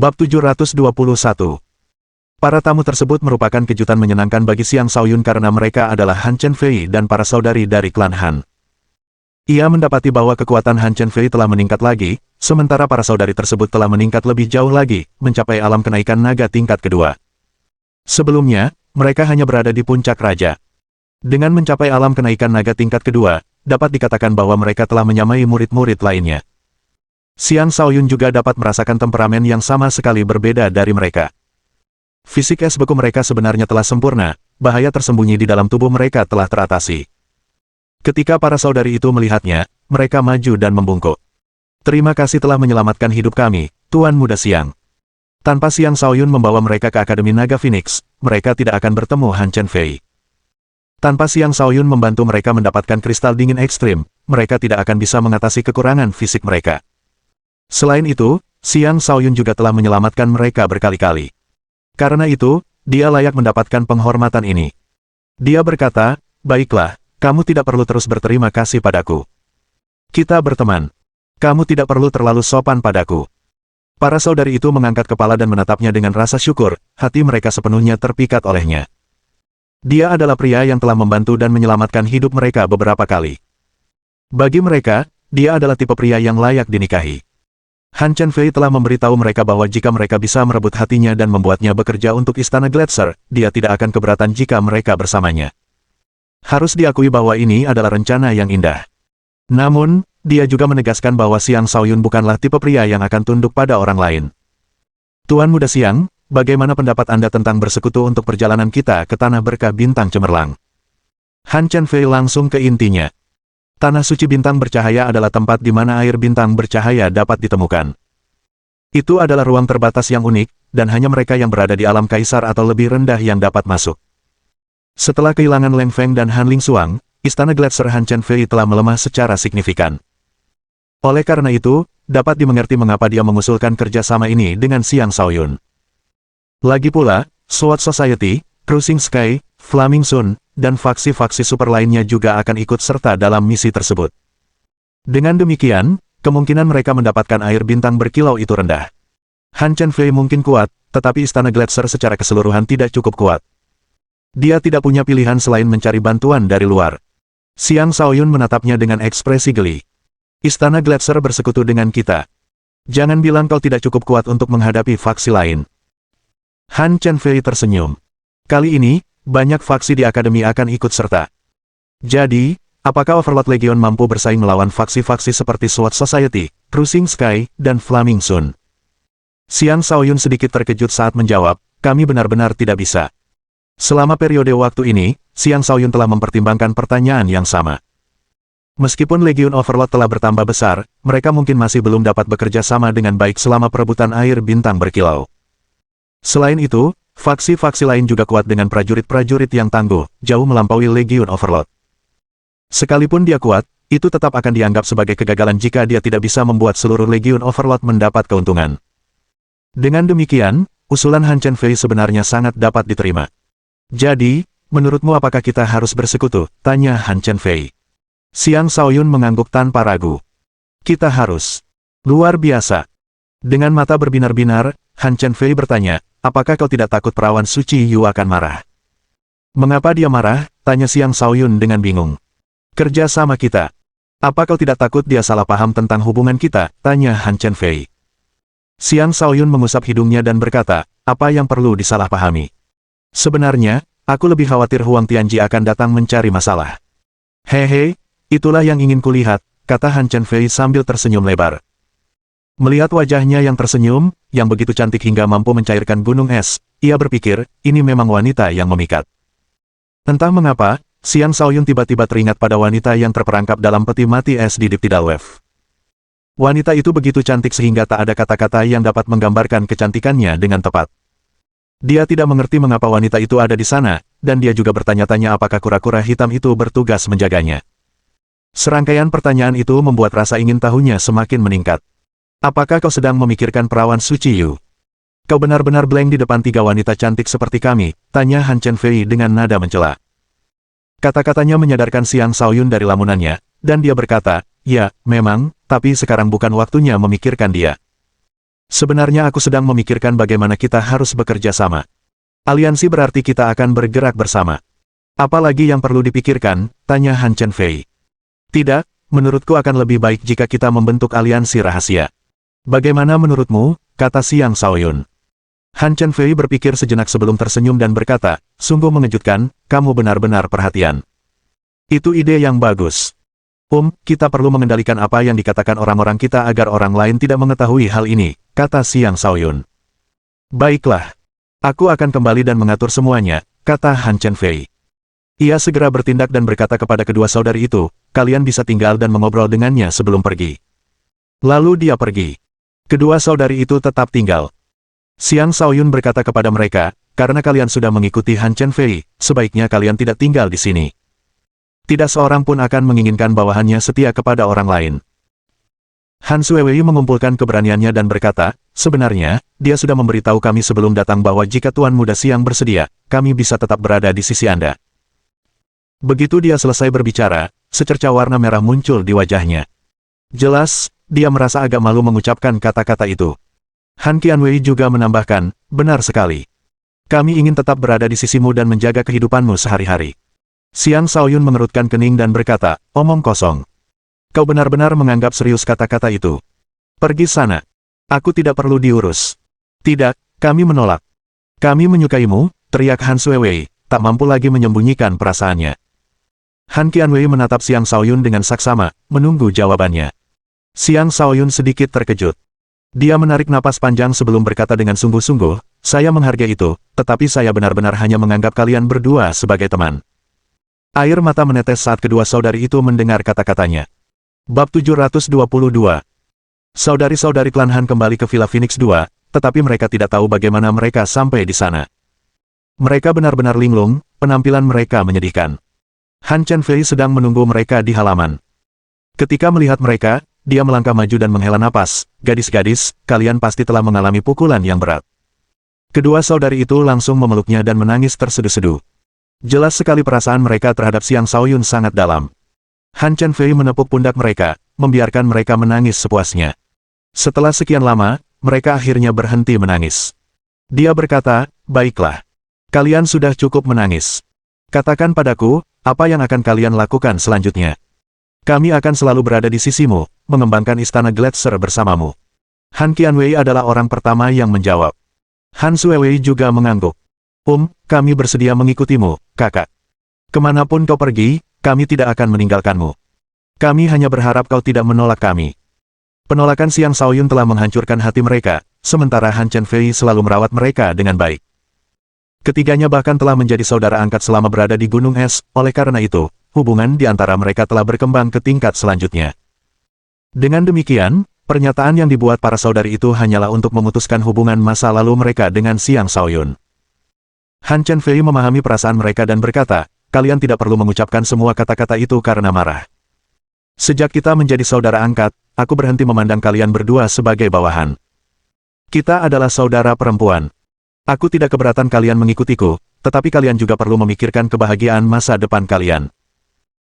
Bab 721. Para tamu tersebut merupakan kejutan menyenangkan bagi Xiang Shaoyun karena mereka adalah Han Chen Fei dan para saudari dari klan Han. Ia mendapati bahwa kekuatan Han Chen Fei telah meningkat lagi, sementara para saudari tersebut telah meningkat lebih jauh lagi, mencapai alam kenaikan naga tingkat kedua. Sebelumnya, mereka hanya berada di puncak raja. Dengan mencapai alam kenaikan naga tingkat kedua, dapat dikatakan bahwa mereka telah menyamai murid-murid lainnya. Xiang Shaoyun juga dapat merasakan temperamen yang sama sekali berbeda dari mereka. Fisik es beku mereka sebenarnya telah sempurna, bahaya tersembunyi di dalam tubuh mereka telah teratasi. Ketika para saudari itu melihatnya, mereka maju dan membungkuk. Terima kasih telah menyelamatkan hidup kami, Tuan Muda Xiang. Tanpa Xiang Shaoyun membawa mereka ke Akademi Naga Phoenix, mereka tidak akan bertemu Han Chen Fei. Tanpa Xiang Shaoyun membantu mereka mendapatkan kristal dingin ekstrim, mereka tidak akan bisa mengatasi kekurangan fisik mereka. Selain itu, Xiang Shaoyun juga telah menyelamatkan mereka berkali-kali. Karena itu, dia layak mendapatkan penghormatan ini. Dia berkata, baiklah, kamu tidak perlu terus berterima kasih padaku. Kita berteman. Kamu tidak perlu terlalu sopan padaku. Para saudari itu mengangkat kepala dan menatapnya dengan rasa syukur, hati mereka sepenuhnya terpikat olehnya. Dia adalah pria yang telah membantu dan menyelamatkan hidup mereka beberapa kali. Bagi mereka, dia adalah tipe pria yang layak dinikahi. Han Chen Fei telah memberitahu mereka bahwa jika mereka bisa merebut hatinya dan membuatnya bekerja untuk Istana Gletser, dia tidak akan keberatan jika mereka bersamanya. Harus diakui bahwa ini adalah rencana yang indah. Namun, dia juga menegaskan bahwa Xiang Shaoyun bukanlah tipe pria yang akan tunduk pada orang lain. Tuan Muda Xiang, bagaimana pendapat Anda tentang bersekutu untuk perjalanan kita ke Tanah Berkah Bintang Cemerlang? Han Chen Fei langsung ke intinya. Tanah suci bintang bercahaya adalah tempat di mana air bintang bercahaya dapat ditemukan. Itu adalah ruang terbatas yang unik, dan hanya mereka yang berada di alam kaisar atau lebih rendah yang dapat masuk. Setelah kehilangan Leng Feng dan Han Ling Xuang, Istana Gletser Han Chen Fei telah melemah secara signifikan. Oleh karena itu, dapat dimengerti mengapa dia mengusulkan kerjasama ini dengan Xiang Shaoyun. Lagi pula, Sword Society, Cruising Sky, Flaming Sun, dan faksi-faksi super lainnya juga akan ikut serta dalam misi tersebut. Dengan demikian, kemungkinan mereka mendapatkan air bintang berkilau itu rendah. Han Chen Fei mungkin kuat, tetapi Istana Gletser secara keseluruhan tidak cukup kuat. Dia tidak punya pilihan selain mencari bantuan dari luar. Xiang Shaoyun menatapnya dengan ekspresi geli. Istana Gletser bersekutu dengan kita. Jangan bilang kau tidak cukup kuat untuk menghadapi faksi lain. Han Chen Fei tersenyum. Kali ini, banyak faksi di Akademi akan ikut serta. Jadi, apakah Overlord Legion mampu bersaing melawan faksi-faksi seperti Sword Society, Cruising Sky, dan Flaming Sun? Xiang Shaoyun sedikit terkejut saat menjawab, kami benar-benar tidak bisa. Selama periode waktu ini, Xiang Shaoyun telah mempertimbangkan pertanyaan yang sama. Meskipun Legion Overlord telah bertambah besar, mereka mungkin masih belum dapat bekerja sama dengan baik selama perebutan air bintang berkilau. Selain itu, faksi-faksi lain juga kuat dengan prajurit-prajurit yang tangguh, jauh melampaui Legion Overlord. Sekalipun dia kuat, itu tetap akan dianggap sebagai kegagalan jika dia tidak bisa membuat seluruh Legion Overlord mendapat keuntungan. Dengan demikian, usulan Han Chen Fei sebenarnya sangat dapat diterima. Jadi, menurutmu apakah kita harus bersekutu? Tanya Han Chen Fei. Xiang Shaoyun mengangguk tanpa ragu. Kita harus. Luar biasa. Dengan mata berbinar-binar, Han Chen Fei bertanya, apakah kau tidak takut perawan suci Yu akan marah? Mengapa dia marah? Tanya Xiang Shaoyun dengan bingung. Kerja sama kita. Apa kau tidak takut dia salah paham tentang hubungan kita? Tanya Han Chen Fei. Xiang Shaoyun mengusap hidungnya dan berkata, apa yang perlu disalahpahami? Sebenarnya, aku lebih khawatir Huang Tianji akan datang mencari masalah. Hehe, itulah yang ingin kulihat, kata Han Chen Fei sambil tersenyum lebar. Melihat wajahnya yang tersenyum, yang begitu cantik hingga mampu mencairkan gunung es, ia berpikir, ini memang wanita yang memikat. Entah mengapa, Xiang Shaoyun tiba-tiba teringat pada wanita yang terperangkap dalam peti mati es di Deep Tidal Wave. Wanita itu begitu cantik sehingga tak ada kata-kata yang dapat menggambarkan kecantikannya dengan tepat. Dia tidak mengerti mengapa wanita itu ada di sana, dan dia juga bertanya-tanya apakah kura-kura hitam itu bertugas menjaganya. Serangkaian pertanyaan itu membuat rasa ingin tahunya semakin meningkat. Apakah kau sedang memikirkan perawan suci Yu? Kau benar-benar blank di depan tiga wanita cantik seperti kami, tanya Han Chen Fei dengan nada mencela. Kata-katanya menyadarkan Xiang Shaoyun dari lamunannya, dan dia berkata, ya, memang, tapi sekarang bukan waktunya memikirkan dia. Sebenarnya aku sedang memikirkan bagaimana kita harus bekerja sama. Aliansi berarti kita akan bergerak bersama. Apalagi yang perlu dipikirkan, tanya Han Chen Fei. Tidak, menurutku akan lebih baik jika kita membentuk aliansi rahasia. Bagaimana menurutmu, kata Xiang Shaoyun. Han Chen Fei berpikir sejenak sebelum tersenyum dan berkata, sungguh mengejutkan, kamu benar-benar perhatian. Itu ide yang bagus. Kita perlu mengendalikan apa yang dikatakan orang-orang kita agar orang lain tidak mengetahui hal ini, kata Xiang Shaoyun. Baiklah. Aku akan kembali dan mengatur semuanya, kata Han Chen Fei. Ia segera bertindak dan berkata kepada kedua saudari itu, kalian bisa tinggal dan mengobrol dengannya sebelum pergi. Lalu dia pergi. Kedua saudari itu tetap tinggal. Xiang Shaoyun berkata kepada mereka, karena kalian sudah mengikuti Han Chen Fei, sebaiknya kalian tidak tinggal di sini. Tidak seorang pun akan menginginkan bawahannya setia kepada orang lain. Han Suewei mengumpulkan keberaniannya dan berkata, sebenarnya, dia sudah memberitahu kami sebelum datang bahwa jika Tuan Muda Xiang bersedia, kami bisa tetap berada di sisi Anda. Begitu dia selesai berbicara, secerca warna merah muncul di wajahnya. Jelas, dia merasa agak malu mengucapkan kata-kata itu. Han Qianwei juga menambahkan, benar sekali. Kami ingin tetap berada di sisimu dan menjaga kehidupanmu sehari-hari. Xiang Shaoyun mengerutkan kening dan berkata, omong kosong. Kau benar-benar menganggap serius kata-kata itu. Pergi sana. Aku tidak perlu diurus. Tidak, kami menolak. Kami menyukaimu, teriak Han Suewei, tak mampu lagi menyembunyikan perasaannya. Han Qianwei menatap Xiang Shaoyun dengan saksama, menunggu jawabannya. Xiang Shaoyun sedikit terkejut. Dia menarik napas panjang sebelum berkata dengan sungguh-sungguh, saya menghargai itu, tetapi saya benar-benar hanya menganggap kalian berdua sebagai teman. Air mata menetes saat kedua saudari itu mendengar kata-katanya. Bab 722. Saudari-saudari klan Han kembali ke Villa Phoenix 2, tetapi mereka tidak tahu bagaimana mereka sampai di sana. Mereka benar-benar linglung, penampilan mereka menyedihkan. Han Chen Fei sedang menunggu mereka di halaman. Ketika melihat mereka, dia melangkah maju dan menghela napas, gadis-gadis, kalian pasti telah mengalami pukulan yang berat. Kedua saudari itu langsung memeluknya dan menangis terseduh-seduh. Jelas sekali perasaan mereka terhadap Xiang Shaoyun sangat dalam. Han Chen Fei menepuk pundak mereka, membiarkan mereka menangis sepuasnya. Setelah sekian lama, mereka akhirnya berhenti menangis. Dia berkata, baiklah. Kalian sudah cukup menangis. Katakan padaku, apa yang akan kalian lakukan selanjutnya? Kami akan selalu berada di sisimu, mengembangkan istana Gletser bersamamu. Han Qianwei adalah orang pertama yang menjawab. Han Suewei juga mengangguk. Kami bersedia mengikutimu, kakak. Kemanapun kau pergi, kami tidak akan meninggalkanmu. Kami hanya berharap kau tidak menolak kami. Penolakan Xiang Shaoyun telah menghancurkan hati mereka, sementara Han Chen Fei selalu merawat mereka dengan baik. Ketiganya bahkan telah menjadi saudara angkat selama berada di Gunung Es, oleh karena itu, hubungan di antara mereka telah berkembang ke tingkat selanjutnya. Dengan demikian, pernyataan yang dibuat para saudari itu hanyalah untuk memutuskan hubungan masa lalu mereka dengan Xiang Shaoyun. Han Chen Fei memahami perasaan mereka dan berkata, kalian tidak perlu mengucapkan semua kata-kata itu karena marah. Sejak kita menjadi saudara angkat, aku berhenti memandang kalian berdua sebagai bawahan. Kita adalah saudara perempuan. Aku tidak keberatan kalian mengikutiku, tetapi kalian juga perlu memikirkan kebahagiaan masa depan kalian.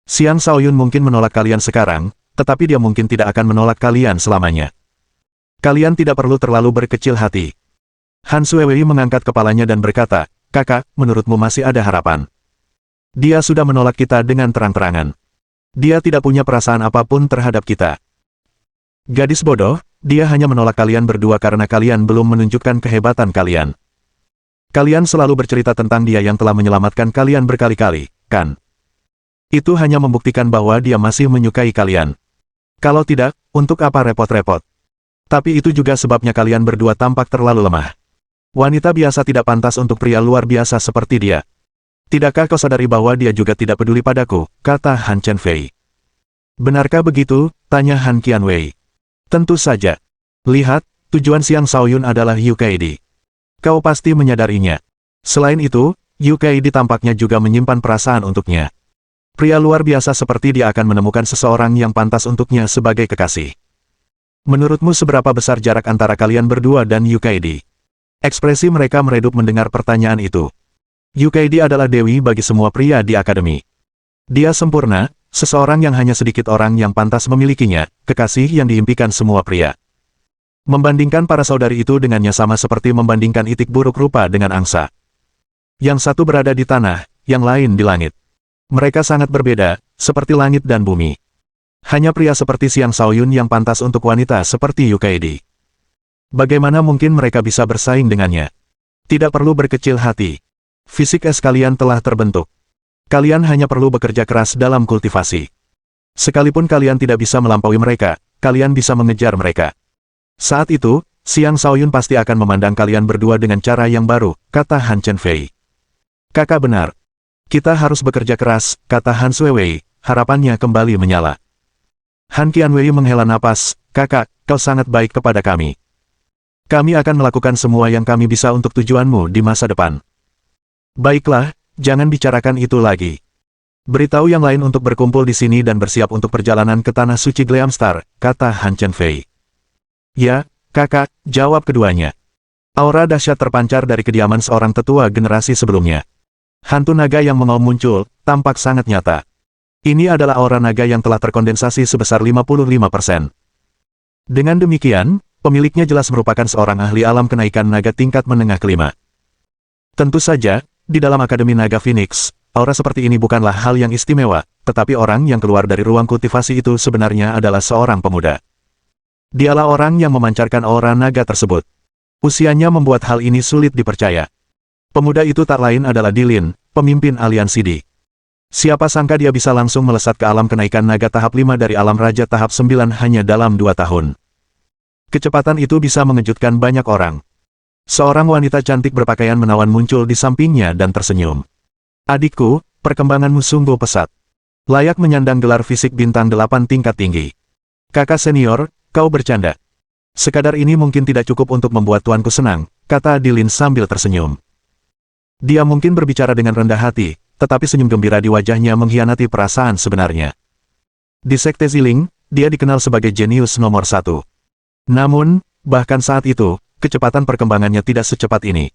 Xiang Shaoyun mungkin menolak kalian sekarang, tetapi dia mungkin tidak akan menolak kalian selamanya. Kalian tidak perlu terlalu berkecil hati. Han Suewei mengangkat kepalanya dan berkata, kakak, menurutmu masih ada harapan? Dia sudah menolak kita dengan terang-terangan. Dia tidak punya perasaan apapun terhadap kita. Gadis bodoh, dia hanya menolak kalian berdua karena kalian belum menunjukkan kehebatan kalian. Kalian selalu bercerita tentang dia yang telah menyelamatkan kalian berkali-kali, kan? Itu hanya membuktikan bahwa dia masih menyukai kalian. Kalau tidak, untuk apa repot-repot? Tapi itu juga sebabnya kalian berdua tampak terlalu lemah. Wanita biasa tidak pantas untuk pria luar biasa seperti dia. Tidakkah kau sadari bahwa dia juga tidak peduli padaku, kata Han Chen Fei. Benarkah begitu, tanya Han Qianwei. Tentu saja. Lihat, tujuan Xiang Shaoyun adalah Yu Kaidi. Kau pasti menyadarinya. Selain itu, Yu Kaidi tampaknya juga menyimpan perasaan untuknya. Pria luar biasa seperti dia akan menemukan seseorang yang pantas untuknya sebagai kekasih. Menurutmu seberapa besar jarak antara kalian berdua dan Yu Kaidi? Ekspresi mereka meredup mendengar pertanyaan itu. Yu Kaidi adalah dewi bagi semua pria di akademi. Dia sempurna, seseorang yang hanya sedikit orang yang pantas memilikinya, kekasih yang diimpikan semua pria. Membandingkan para saudari itu dengannya sama seperti membandingkan itik buruk rupa dengan angsa. Yang satu berada di tanah, yang lain di langit. Mereka sangat berbeda, seperti langit dan bumi. Hanya pria seperti Xiang Shaoyun yang pantas untuk wanita seperti Yu Kaidi. Bagaimana mungkin mereka bisa bersaing dengannya? Tidak perlu berkecil hati. Fisik es kalian telah terbentuk. Kalian hanya perlu bekerja keras dalam kultivasi. Sekalipun kalian tidak bisa melampaui mereka, kalian bisa mengejar mereka. Saat itu, Xiang Shaoyun pasti akan memandang kalian berdua dengan cara yang baru, kata Han Chenfei. Kakak benar. Kita harus bekerja keras, kata Han Suewei, harapannya kembali menyala. Han Qianwei menghela napas, kakak, kau sangat baik kepada kami. Kami akan melakukan semua yang kami bisa untuk tujuanmu di masa depan. Baiklah, jangan bicarakan itu lagi. Beritahu yang lain untuk berkumpul di sini dan bersiap untuk perjalanan ke Tanah Suci Gleamstar, kata Han Chenfei. Ya, kakak, jawab keduanya. Aura dahsyat terpancar dari kediaman seorang tetua generasi sebelumnya. Hantu naga yang mengaum muncul, tampak sangat nyata. Ini adalah aura naga yang telah terkondensasi sebesar 55%. Dengan demikian, pemiliknya jelas merupakan seorang ahli alam kenaikan naga tingkat menengah kelima. Tentu saja, di dalam Akademi Naga Phoenix, aura seperti ini bukanlah hal yang istimewa, tetapi orang yang keluar dari ruang kultivasi itu sebenarnya adalah seorang pemuda. Dialah orang yang memancarkan aura naga tersebut. Usianya membuat hal ini sulit dipercaya. Pemuda itu tak lain adalah Dilin, pemimpin aliansi Di. Siapa sangka dia bisa langsung melesat ke alam kenaikan naga tahap 5 dari alam raja tahap 9 hanya dalam 2 tahun. Kecepatan itu bisa mengejutkan banyak orang. Seorang wanita cantik berpakaian menawan muncul di sampingnya dan tersenyum. Adikku, perkembanganmu sungguh pesat. Layak menyandang gelar fisik bintang 8 tingkat tinggi. Kakak senior, kau bercanda. Sekadar ini mungkin tidak cukup untuk membuat tuanku senang, kata Dilin sambil tersenyum. Dia mungkin berbicara dengan rendah hati, tetapi senyum gembira di wajahnya mengkhianati perasaan sebenarnya. Di Sekte Ziling, dia dikenal sebagai jenius nomor 1. Namun, bahkan saat itu, kecepatan perkembangannya tidak secepat ini.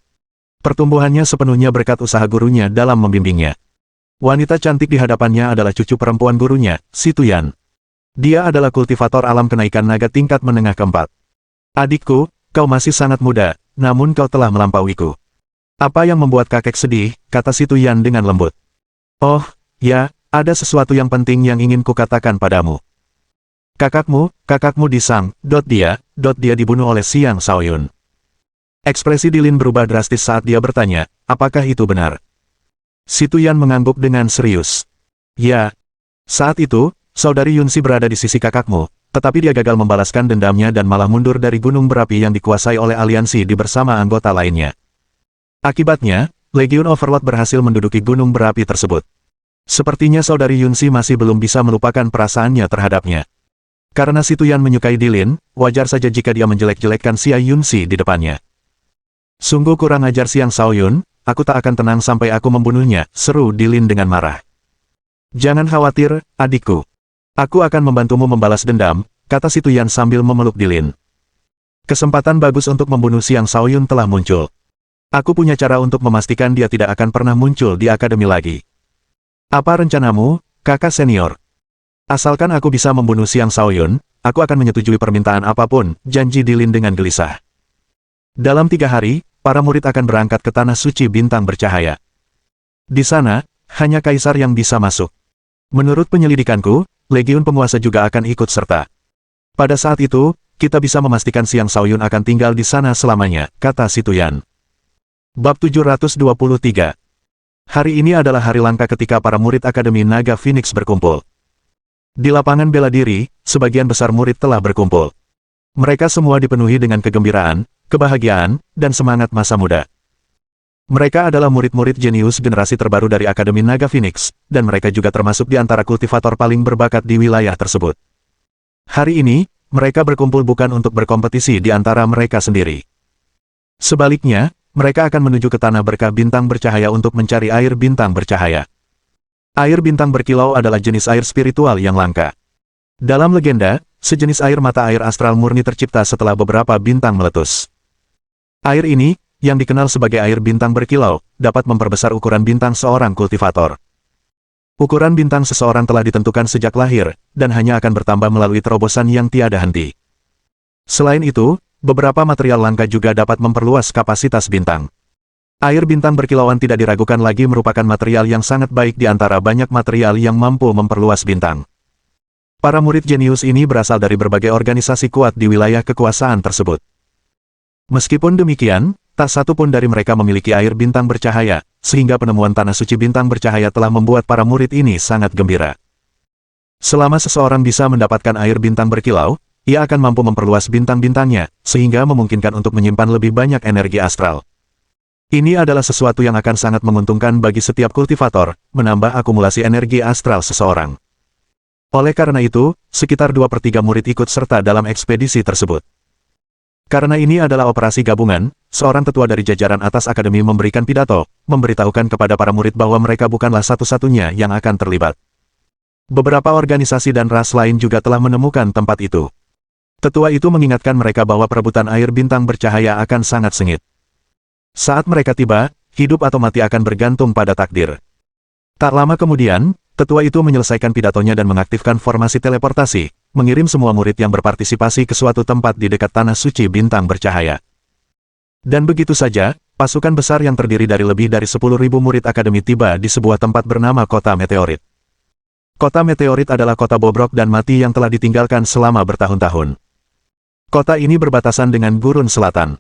Pertumbuhannya sepenuhnya berkat usaha gurunya dalam membimbingnya. Wanita cantik di hadapannya adalah cucu perempuan gurunya, Si Tuyan. Dia adalah kultivator alam kenaikan naga tingkat menengah keempat. Adikku, kau masih sangat muda, namun kau telah melampauiku. Apa yang membuat kakek sedih, kata Si Tuyan dengan lembut. Oh, ya, ada sesuatu yang penting yang ingin kukatakan padamu. Kakakmu disang, dia dibunuh oleh Xiang Shaoyun. Ekspresi Dilin berubah drastis saat dia bertanya, apakah itu benar? Si Tuyan mengangguk dengan serius. Ya. Saat itu, saudari Yunxi berada di sisi kakakmu, tetapi dia gagal membalaskan dendamnya dan malah mundur dari gunung berapi yang dikuasai oleh aliansi Di bersama anggota lainnya. Akibatnya, Legion Overlord berhasil menduduki gunung berapi tersebut. Sepertinya saudari Yunxi masih belum bisa melupakan perasaannya terhadapnya. Karena Si Tuyan menyukai Dilin, wajar saja jika dia menjelek-jelekkan Xia Yunxi di depannya. Sungguh kurang ajar Xiang Shaoyun, aku tak akan tenang sampai aku membunuhnya, seru Dilin dengan marah. Jangan khawatir, adikku. Aku akan membantumu membalas dendam, kata Si Tuyan sambil memeluk Dilin. Kesempatan bagus untuk membunuh Xiang Shaoyun telah muncul. Aku punya cara untuk memastikan dia tidak akan pernah muncul di akademi lagi. Apa rencanamu, kakak senior? Asalkan aku bisa membunuh Xiang Shaoyun, aku akan menyetujui permintaan apapun, janji Dilin dengan gelisah. Dalam 3 hari, para murid akan berangkat ke Tanah Suci Bintang Bercahaya. Di sana, hanya kaisar yang bisa masuk. Menurut penyelidikanku, Legiun Penguasa juga akan ikut serta. Pada saat itu, kita bisa memastikan Xiang Shaoyun akan tinggal di sana selamanya, kata Si Tuyan. Bab 723. Hari ini adalah hari langka ketika para murid Akademi Naga Phoenix berkumpul. Di lapangan bela diri, sebagian besar murid telah berkumpul. Mereka semua dipenuhi dengan kegembiraan, kebahagiaan, dan semangat masa muda. Mereka adalah murid-murid jenius generasi terbaru dari Akademi Naga Phoenix, dan mereka juga termasuk di antara kultivator paling berbakat di wilayah tersebut. Hari ini, mereka berkumpul bukan untuk berkompetisi di antara mereka sendiri. Sebaliknya, mereka akan menuju ke Tanah Berkah Bintang Bercahaya untuk mencari air bintang bercahaya. Air bintang berkilau adalah jenis air spiritual yang langka. Dalam legenda, sejenis air mata air astral murni tercipta setelah beberapa bintang meletus. Air ini, yang dikenal sebagai air bintang berkilau, dapat memperbesar ukuran bintang seorang kultivator. Ukuran bintang seseorang telah ditentukan sejak lahir, dan hanya akan bertambah melalui terobosan yang tiada henti. Selain itu, beberapa material langka juga dapat memperluas kapasitas bintang. Air bintang berkilauan tidak diragukan lagi merupakan material yang sangat baik di antara banyak material yang mampu memperluas bintang. Para murid jenius ini berasal dari berbagai organisasi kuat di wilayah kekuasaan tersebut. Meskipun demikian, tak satu pun dari mereka memiliki air bintang bercahaya, sehingga penemuan tanah suci bintang bercahaya telah membuat para murid ini sangat gembira. Selama seseorang bisa mendapatkan air bintang berkilau, ia akan mampu memperluas bintang-bintangnya, sehingga memungkinkan untuk menyimpan lebih banyak energi astral. Ini adalah sesuatu yang akan sangat menguntungkan bagi setiap kultivator, menambah akumulasi energi astral seseorang. Oleh karena itu, sekitar 2/3 murid ikut serta dalam ekspedisi tersebut. Karena ini adalah operasi gabungan, seorang tetua dari jajaran atas akademi memberikan pidato, memberitahukan kepada para murid bahwa mereka bukanlah satu-satunya yang akan terlibat. Beberapa organisasi dan ras lain juga telah menemukan tempat itu. Tetua itu mengingatkan mereka bahwa perebutan air bintang bercahaya akan sangat sengit. Saat mereka tiba, hidup atau mati akan bergantung pada takdir. Tak lama kemudian, tetua itu menyelesaikan pidatonya dan mengaktifkan formasi teleportasi, mengirim semua murid yang berpartisipasi ke suatu tempat di dekat tanah suci bintang bercahaya. Dan begitu saja, pasukan besar yang terdiri dari lebih dari 10.000 murid akademi tiba di sebuah tempat bernama Kota Meteorit. Kota Meteorit adalah kota bobrok dan mati yang telah ditinggalkan selama bertahun-tahun. Kota ini berbatasan dengan Gurun Selatan.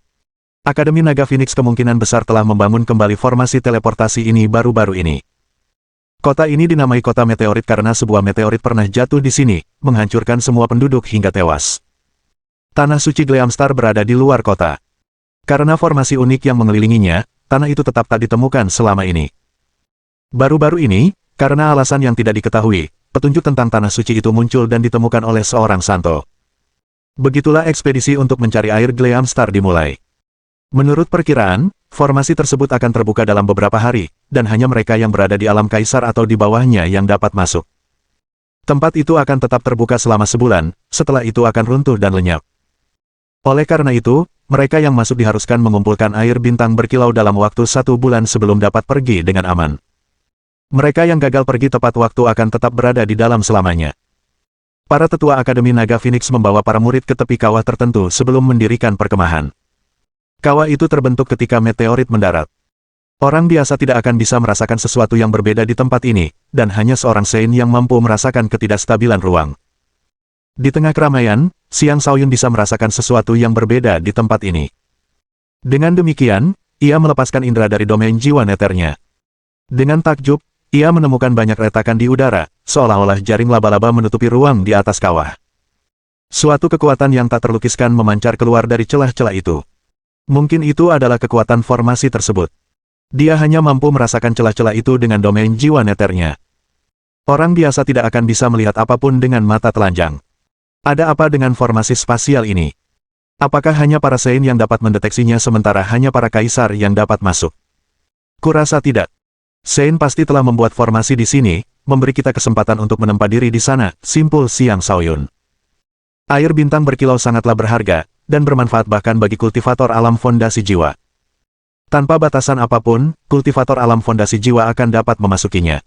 Akademi Naga Phoenix kemungkinan besar telah membangun kembali formasi teleportasi ini baru-baru ini. Kota ini dinamai Kota Meteorit karena sebuah meteorit pernah jatuh di sini, menghancurkan semua penduduk hingga tewas. Tanah suci Gleamstar berada di luar kota. Karena formasi unik yang mengelilinginya, tanah itu tetap tak ditemukan selama ini. Baru-baru ini, karena alasan yang tidak diketahui, petunjuk tentang tanah suci itu muncul dan ditemukan oleh seorang santo. Begitulah ekspedisi untuk mencari air Gleamstar dimulai. Menurut perkiraan, formasi tersebut akan terbuka dalam beberapa hari, dan hanya mereka yang berada di alam kaisar atau di bawahnya yang dapat masuk. Tempat itu akan tetap terbuka selama sebulan, setelah itu akan runtuh dan lenyap. Oleh karena itu, mereka yang masuk diharuskan mengumpulkan air bintang berkilau dalam waktu 1 bulan sebelum dapat pergi dengan aman. Mereka yang gagal pergi tepat waktu akan tetap berada di dalam selamanya. Para tetua Akademi Naga Phoenix membawa para murid ke tepi kawah tertentu sebelum mendirikan perkemahan. Kawah itu terbentuk ketika meteorit mendarat. Orang biasa tidak akan bisa merasakan sesuatu yang berbeda di tempat ini, dan hanya seorang Saint yang mampu merasakan ketidakstabilan ruang. Di tengah keramaian, Xiang Shaoyun bisa merasakan sesuatu yang berbeda di tempat ini. Dengan demikian, ia melepaskan indera dari domain jiwa neternya. Dengan takjub, ia menemukan banyak retakan di udara, seolah-olah jaring laba-laba menutupi ruang di atas kawah. Suatu kekuatan yang tak terlukiskan memancar keluar dari celah-celah itu. Mungkin itu adalah kekuatan formasi tersebut. Dia hanya mampu merasakan celah-celah itu dengan domain jiwa neternya. Orang biasa tidak akan bisa melihat apapun dengan mata telanjang. Ada apa dengan formasi spasial ini? Apakah hanya para Saint yang dapat mendeteksinya sementara hanya para kaisar yang dapat masuk? Kurasa tidak. Saint pasti telah membuat formasi di sini, memberi kita kesempatan untuk menempa diri di sana, simpul Xiang Shaoyun. Air bintang berkilau sangatlah berharga, dan bermanfaat bahkan bagi kultivator alam fondasi jiwa. Tanpa batasan apapun, kultivator alam fondasi jiwa akan dapat memasukinya.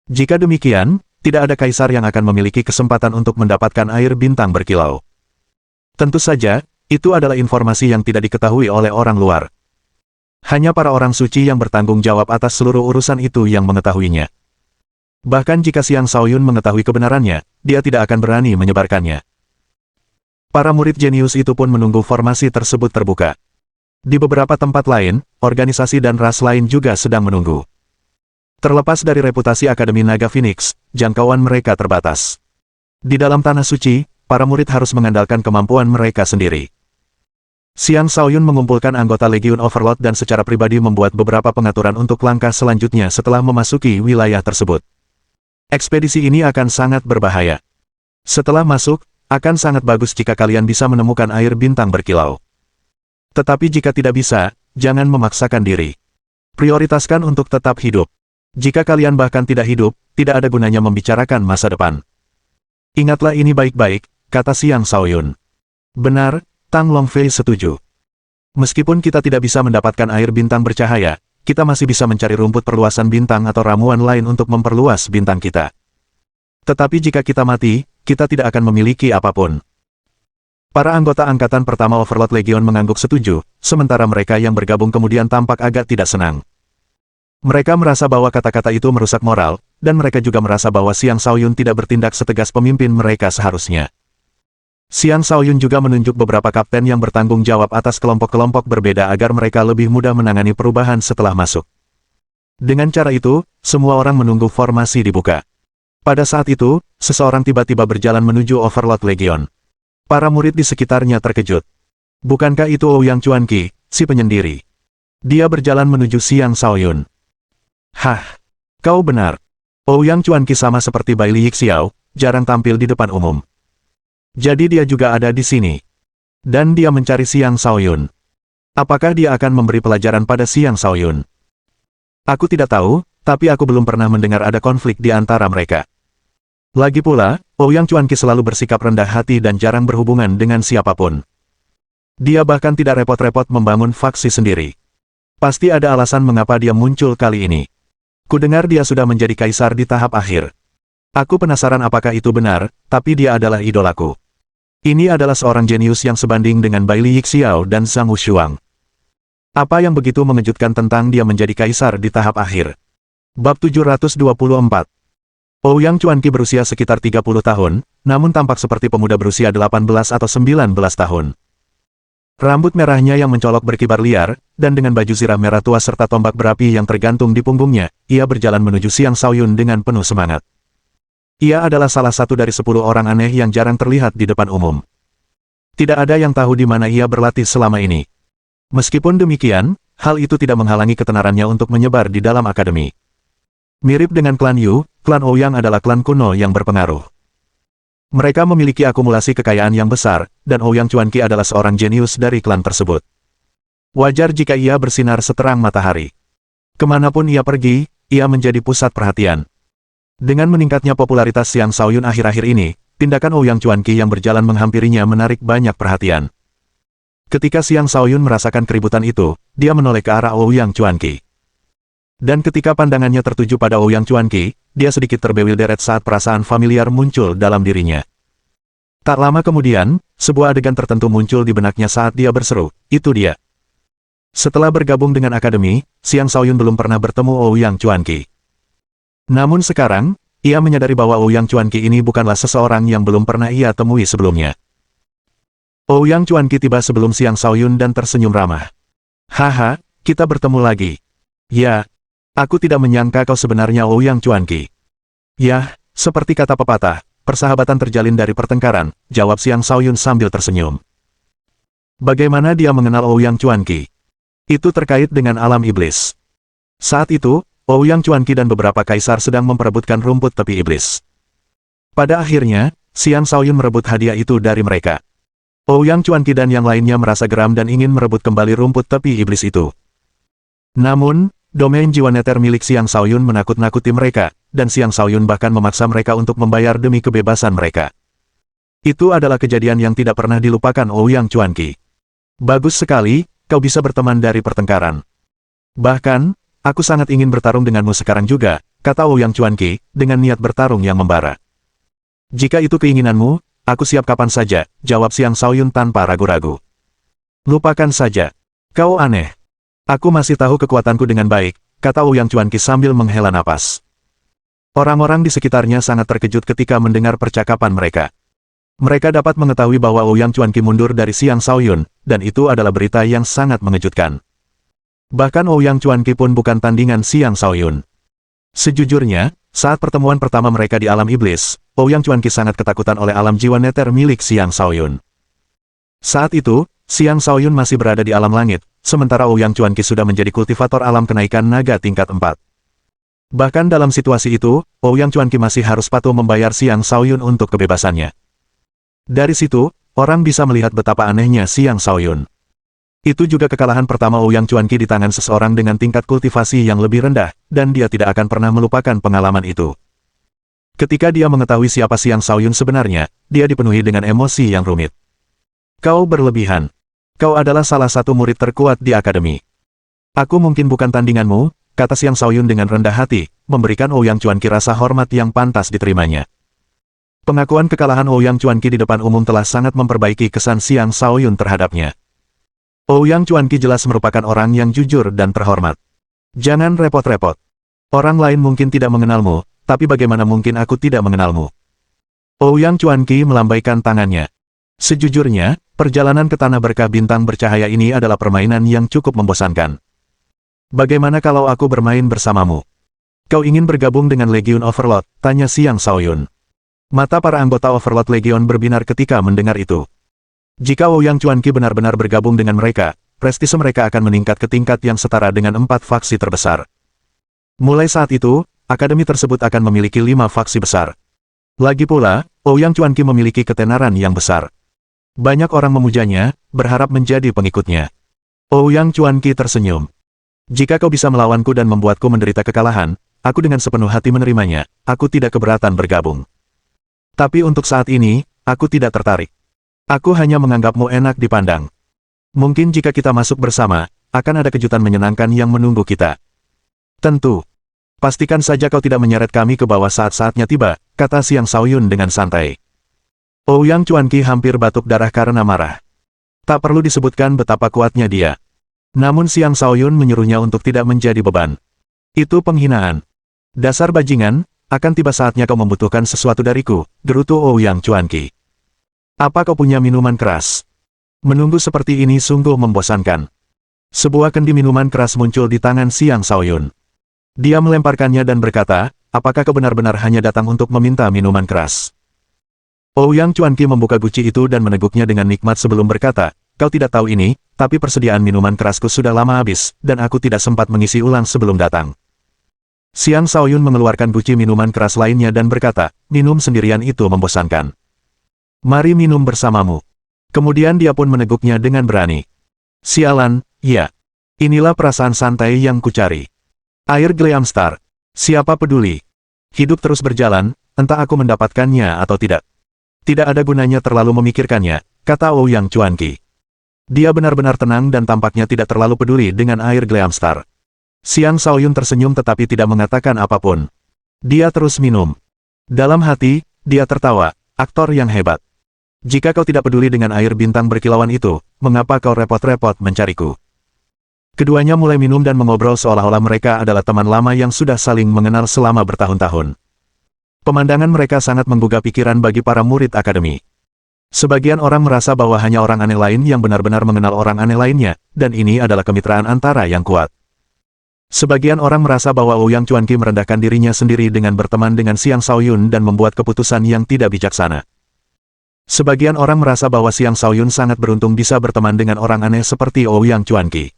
Jika demikian, tidak ada kaisar yang akan memiliki kesempatan untuk mendapatkan air bintang berkilau. Tentu saja, itu adalah informasi yang tidak diketahui oleh orang luar. Hanya para orang suci yang bertanggung jawab atas seluruh urusan itu yang mengetahuinya. Bahkan jika Xiang Shaoyun mengetahui kebenarannya, dia tidak akan berani menyebarkannya. Para murid jenius itu pun menunggu formasi tersebut terbuka. Di beberapa tempat lain, organisasi dan ras lain juga sedang menunggu. Terlepas dari reputasi Akademi Naga Phoenix, jangkauan mereka terbatas. Di dalam tanah suci, para murid harus mengandalkan kemampuan mereka sendiri. Xiang Shaoyun mengumpulkan anggota Legion Overlord dan secara pribadi membuat beberapa pengaturan untuk langkah selanjutnya setelah memasuki wilayah tersebut. Ekspedisi ini akan sangat berbahaya. Setelah masuk, akan sangat bagus jika kalian bisa menemukan air bintang berkilau. Tetapi jika tidak bisa, jangan memaksakan diri. Prioritaskan untuk tetap hidup. Jika kalian bahkan tidak hidup, tidak ada gunanya membicarakan masa depan. Ingatlah ini baik-baik, kata Xiang Shaoyun. Benar, Tang Longfei setuju. Meskipun kita tidak bisa mendapatkan air bintang bercahaya, kita masih bisa mencari rumput perluasan bintang atau ramuan lain untuk memperluas bintang kita. Tetapi jika kita mati, kita tidak akan memiliki apapun. Para anggota angkatan pertama Overlord Legion mengangguk setuju, sementara mereka yang bergabung kemudian tampak agak tidak senang. Mereka merasa bahwa kata-kata itu merusak moral, dan mereka juga merasa bahwa Xiang Shaoyun tidak bertindak setegas pemimpin mereka seharusnya. Xiang Shaoyun juga menunjuk beberapa kapten yang bertanggung jawab atas kelompok-kelompok berbeda agar mereka lebih mudah menangani perubahan setelah masuk. Dengan cara itu, semua orang menunggu formasi dibuka. Pada saat itu, seseorang tiba-tiba berjalan menuju Overlord Legion. Para murid di sekitarnya terkejut. Bukankah itu Ouyang Chuanqi, si penyendiri? Dia berjalan menuju Xiang Shaoyun. Hah, kau benar. Ouyang Chuanqi sama seperti Bai Li Yixiao, jarang tampil di depan umum. Jadi dia juga ada di sini. Dan dia mencari Xiang Shaoyun. Apakah dia akan memberi pelajaran pada Xiang Shaoyun? Aku tidak tahu, tapi aku belum pernah mendengar ada konflik di antara mereka. Lagi pula, Ouyang Chuanqi selalu bersikap rendah hati dan jarang berhubungan dengan siapapun. Dia bahkan tidak repot-repot membangun faksi sendiri. Pasti ada alasan mengapa dia muncul kali ini. Kudengar dia sudah menjadi kaisar di tahap akhir. Aku penasaran apakah itu benar, tapi dia adalah idolaku. Ini adalah seorang jenius yang sebanding dengan Bai Li Yixiao dan Zhang Wushuang. Apa yang begitu mengejutkan tentang dia menjadi kaisar di tahap akhir? Bab 724. Ouyang Chuanqi berusia sekitar 30 tahun, namun tampak seperti pemuda berusia 18 atau 19 tahun. Rambut merahnya yang mencolok berkibar liar, dan dengan baju zirah merah tua serta tombak berapi yang tergantung di punggungnya, ia berjalan menuju Xiang Shaoyun dengan penuh semangat. Ia adalah salah satu dari 10 orang aneh yang jarang terlihat di depan umum. Tidak ada yang tahu di mana ia berlatih selama ini. Meskipun demikian, hal itu tidak menghalangi ketenarannya untuk menyebar di dalam akademi. Mirip dengan klan Yu, klan Ouyang adalah klan kuno yang berpengaruh. Mereka memiliki akumulasi kekayaan yang besar, dan Ouyang Chuanqi adalah seorang jenius dari klan tersebut. Wajar jika ia bersinar seterang matahari. Kemanapun ia pergi, ia menjadi pusat perhatian. Dengan meningkatnya popularitas Xiang Shaoyun akhir-akhir ini, tindakan Ouyang Chuanqi yang berjalan menghampirinya menarik banyak perhatian. Ketika Xiang Shaoyun merasakan keributan itu, dia menoleh ke arah Ouyang Chuanqi. Dan ketika pandangannya tertuju pada Ouyang Chuanqi, dia sedikit terbewilderet saat perasaan familiar muncul dalam dirinya. Tak lama kemudian, sebuah adegan tertentu muncul di benaknya saat dia berseru, "Itu dia." Setelah bergabung dengan akademi, Xiang Shaoyun belum pernah bertemu Ouyang Chuanqi. Namun sekarang, ia menyadari bahwa Ouyang Chuanqi ini bukanlah seseorang yang belum pernah ia temui sebelumnya. Ouyang Chuanqi tiba sebelum Xiang Shaoyun dan tersenyum ramah. "Haha, kita bertemu lagi." "Ya. Aku tidak menyangka kau sebenarnya Ouyang Chuanqi." "Yah, seperti kata pepatah, persahabatan terjalin dari pertengkaran," jawab Xiang Shaoyun sambil tersenyum. Bagaimana dia mengenal Ouyang Chuanqi? Itu terkait dengan alam iblis. Saat itu, Ouyang Chuanqi dan beberapa kaisar sedang memperebutkan rumput tepi iblis. Pada akhirnya, Xiang Shaoyun merebut hadiah itu dari mereka. Ouyang Chuanqi dan yang lainnya merasa geram dan ingin merebut kembali rumput tepi iblis itu. Namun, domain jiwa neter milik Xiang Shaoyun menakut-nakuti mereka, dan Xiang Shaoyun bahkan memaksa mereka untuk membayar demi kebebasan mereka. Itu adalah kejadian yang tidak pernah dilupakan Ouyang Chuanqi. "Bagus sekali, kau bisa berteman dari pertengkaran. Bahkan, aku sangat ingin bertarung denganmu sekarang juga," kata Ouyang Chuanqi, dengan niat bertarung yang membara. "Jika itu keinginanmu, aku siap kapan saja," jawab Xiang Shaoyun tanpa ragu-ragu. "Lupakan saja. Kau aneh. Aku masih tahu kekuatanku dengan baik," kata Ouyang Chuanqi sambil menghela napas. Orang-orang di sekitarnya sangat terkejut ketika mendengar percakapan mereka. Mereka dapat mengetahui bahwa Ouyang Chuanqi mundur dari Xiang Shaoyun, dan itu adalah berita yang sangat mengejutkan. Bahkan Ouyang Chuanqi pun bukan tandingan Xiang Shaoyun. Sejujurnya, saat pertemuan pertama mereka di alam iblis, Ouyang Chuanqi sangat ketakutan oleh alam jiwa neter milik Xiang Shaoyun. Saat itu, Xiang Shaoyun masih berada di alam langit, sementara Ouyang Chuanqi sudah menjadi kultivator alam kenaikan naga tingkat 4. Bahkan dalam situasi itu, Ouyang Chuanqi masih harus patuh membayar Xiang Shaoyun untuk kebebasannya. Dari situ, orang bisa melihat betapa anehnya Xiang Shaoyun. Itu juga kekalahan pertama Ouyang Chuanqi di tangan seseorang dengan tingkat kultivasi yang lebih rendah, dan dia tidak akan pernah melupakan pengalaman itu. Ketika dia mengetahui siapa Xiang Shaoyun sebenarnya, dia dipenuhi dengan emosi yang rumit. "Kau berlebihan. Kau adalah salah satu murid terkuat di akademi. Aku mungkin bukan tandinganmu," kata Xiang Shaoyun dengan rendah hati, memberikan Ouyang Chuanqi rasa hormat yang pantas diterimanya. Pengakuan kekalahan Ouyang Chuanqi di depan umum telah sangat memperbaiki kesan Xiang Shaoyun terhadapnya. Ouyang Chuanqi jelas merupakan orang yang jujur dan terhormat. Jangan repot-repot. Orang lain mungkin tidak mengenalmu, tapi bagaimana mungkin aku tidak mengenalmu? Ouyang Chuanqi melambaikan tangannya. Sejujurnya, perjalanan ke Tanah Berkah Bintang Bercahaya ini adalah permainan yang cukup membosankan. Bagaimana kalau aku bermain bersamamu? Kau ingin bergabung dengan Legion Overlord? Tanya Xiang Shaoyun. Mata para anggota Overlord Legion berbinar ketika mendengar itu. Jika Ouyang Chuanqi benar-benar bergabung dengan mereka, prestise mereka akan meningkat ke tingkat yang setara dengan 4 faksi terbesar. Mulai saat itu, akademi tersebut akan memiliki 5 faksi besar. Lagi pula, Ouyang Chuanqi memiliki ketenaran yang besar. Banyak orang memujanya, berharap menjadi pengikutnya. Ouyang Chuanqi tersenyum. Jika kau bisa melawanku dan membuatku menderita kekalahan, aku dengan sepenuh hati menerimanya, aku tidak keberatan bergabung. Tapi untuk saat ini, aku tidak tertarik. Aku hanya menganggapmu enak dipandang. Mungkin jika kita masuk bersama, akan ada kejutan menyenangkan yang menunggu kita. Tentu. Pastikan saja kau tidak menyeret kami ke bawah saat-saatnya tiba, kata Xiang Shaoyun dengan santai. Ouyang Chuanqi hampir batuk darah karena marah. Tak perlu disebutkan betapa kuatnya dia. Namun Xiang Shaoyun menyuruhnya untuk tidak menjadi beban. Itu penghinaan. Dasar bajingan, akan tiba saatnya kau membutuhkan sesuatu dariku, gerutu Ouyang Chuanqi. Apa kau punya minuman keras? Menunggu seperti ini sungguh membosankan. Sebuah kendi minuman keras muncul di tangan Xiang Shaoyun. Dia melemparkannya dan berkata, apakah kau benar-benar hanya datang untuk meminta minuman keras? Ouyang Chuanqi membuka guci itu dan meneguknya dengan nikmat sebelum berkata, kau tidak tahu ini, tapi persediaan minuman kerasku sudah lama habis, dan aku tidak sempat mengisi ulang sebelum datang. Xiang Shaoyun mengeluarkan guci minuman keras lainnya dan berkata, minum sendirian itu membosankan. Mari minum bersamamu. Kemudian dia pun meneguknya dengan berani. Sialan, ya. Inilah perasaan santai yang kucari. Air Gleamstar. Siapa peduli? Hidup terus berjalan, entah aku mendapatkannya atau tidak. Tidak ada gunanya terlalu memikirkannya, kata Ouyang Chuanqi. Dia benar-benar tenang dan tampaknya tidak terlalu peduli dengan air Gleamstar. Xiang Shaoyun tersenyum tetapi tidak mengatakan apapun. Dia terus minum. Dalam hati, dia tertawa, aktor yang hebat. Jika kau tidak peduli dengan air bintang berkilauan itu, mengapa kau repot-repot mencariku? Keduanya mulai minum dan mengobrol seolah-olah mereka adalah teman lama yang sudah saling mengenal selama bertahun-tahun. Pemandangan mereka sangat menggugah pikiran bagi para murid akademi. Sebagian orang merasa bahwa hanya orang aneh lain yang benar-benar mengenal orang aneh lainnya, dan ini adalah kemitraan antara yang kuat. Sebagian orang merasa bahwa Ouyang Chuanqi merendahkan dirinya sendiri dengan berteman dengan Xiang Shaoyun dan membuat keputusan yang tidak bijaksana. Sebagian orang merasa bahwa Xiang Shaoyun sangat beruntung bisa berteman dengan orang aneh seperti Ouyang Chuanqi.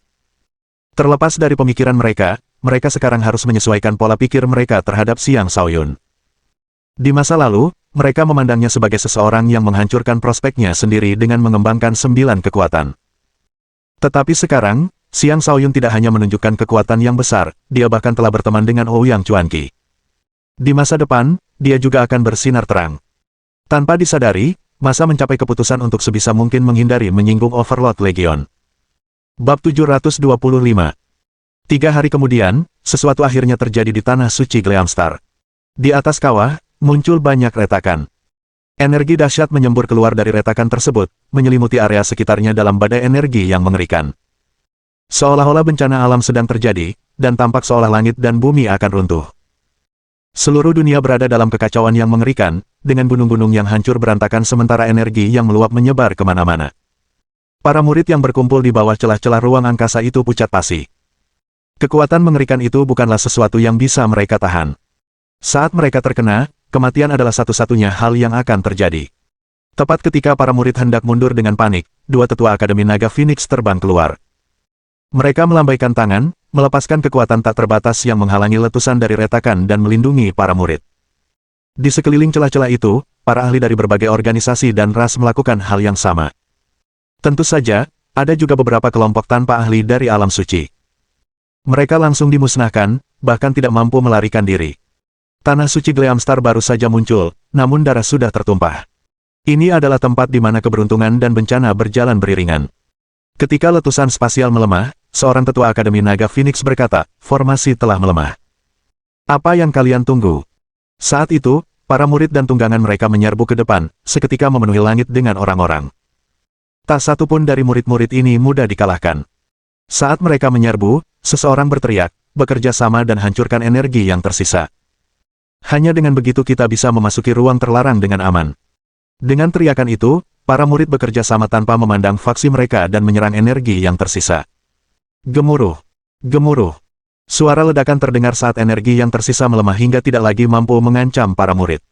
Terlepas dari pemikiran mereka, mereka sekarang harus menyesuaikan pola pikir mereka terhadap Xiang Shaoyun. Di masa lalu, mereka memandangnya sebagai seseorang yang menghancurkan prospeknya sendiri dengan mengembangkan 9 kekuatan. Tetapi sekarang, Xiang Shaoyun tidak hanya menunjukkan kekuatan yang besar, dia bahkan telah berteman dengan Ouyang Chuanqi. Di masa depan, dia juga akan bersinar terang. Tanpa disadari, masa mencapai keputusan untuk sebisa mungkin menghindari menyinggung Overlord Legion. Bab 725. 3 hari kemudian, sesuatu akhirnya terjadi di Tanah Suci Gleamstar. Di atas kawah, muncul banyak retakan. Energi dahsyat menyembur keluar dari retakan tersebut, menyelimuti area sekitarnya dalam badai energi yang mengerikan. Seolah-olah bencana alam sedang terjadi, dan tampak seolah langit dan bumi akan runtuh. Seluruh dunia berada dalam kekacauan yang mengerikan, dengan gunung-gunung yang hancur berantakan sementara energi yang meluap menyebar kemana-mana. Para murid yang berkumpul di bawah celah-celah ruang angkasa itu pucat pasi. Kekuatan mengerikan itu bukanlah sesuatu yang bisa mereka tahan. Saat mereka terkena, kematian adalah satu-satunya hal yang akan terjadi. Tepat ketika para murid hendak mundur dengan panik, 2 tetua Akademi Naga Phoenix terbang keluar. Mereka melambaikan tangan, melepaskan kekuatan tak terbatas yang menghalangi letusan dari retakan dan melindungi para murid. Di sekeliling celah-celah itu, para ahli dari berbagai organisasi dan ras melakukan hal yang sama. Tentu saja, ada juga beberapa kelompok tanpa ahli dari alam suci. Mereka langsung dimusnahkan, bahkan tidak mampu melarikan diri. Tanah suci Gleamstar baru saja muncul, namun darah sudah tertumpah. Ini adalah tempat di mana keberuntungan dan bencana berjalan beriringan. Ketika letusan spasial melemah, seorang tetua Akademi Naga Phoenix berkata, formasi telah melemah. Apa yang kalian tunggu? Saat itu, para murid dan tunggangan mereka menyerbu ke depan, seketika memenuhi langit dengan orang-orang. Tak satu pun dari murid-murid ini mudah dikalahkan. Saat mereka menyerbu, seseorang berteriak, bekerja sama dan hancurkan energi yang tersisa. Hanya dengan begitu kita bisa memasuki ruang terlarang dengan aman. Dengan teriakan itu, para murid bekerja sama tanpa memandang faksi mereka dan menyerang energi yang tersisa. Gemuruh. Gemuruh. Suara ledakan terdengar saat energi yang tersisa melemah hingga tidak lagi mampu mengancam para murid.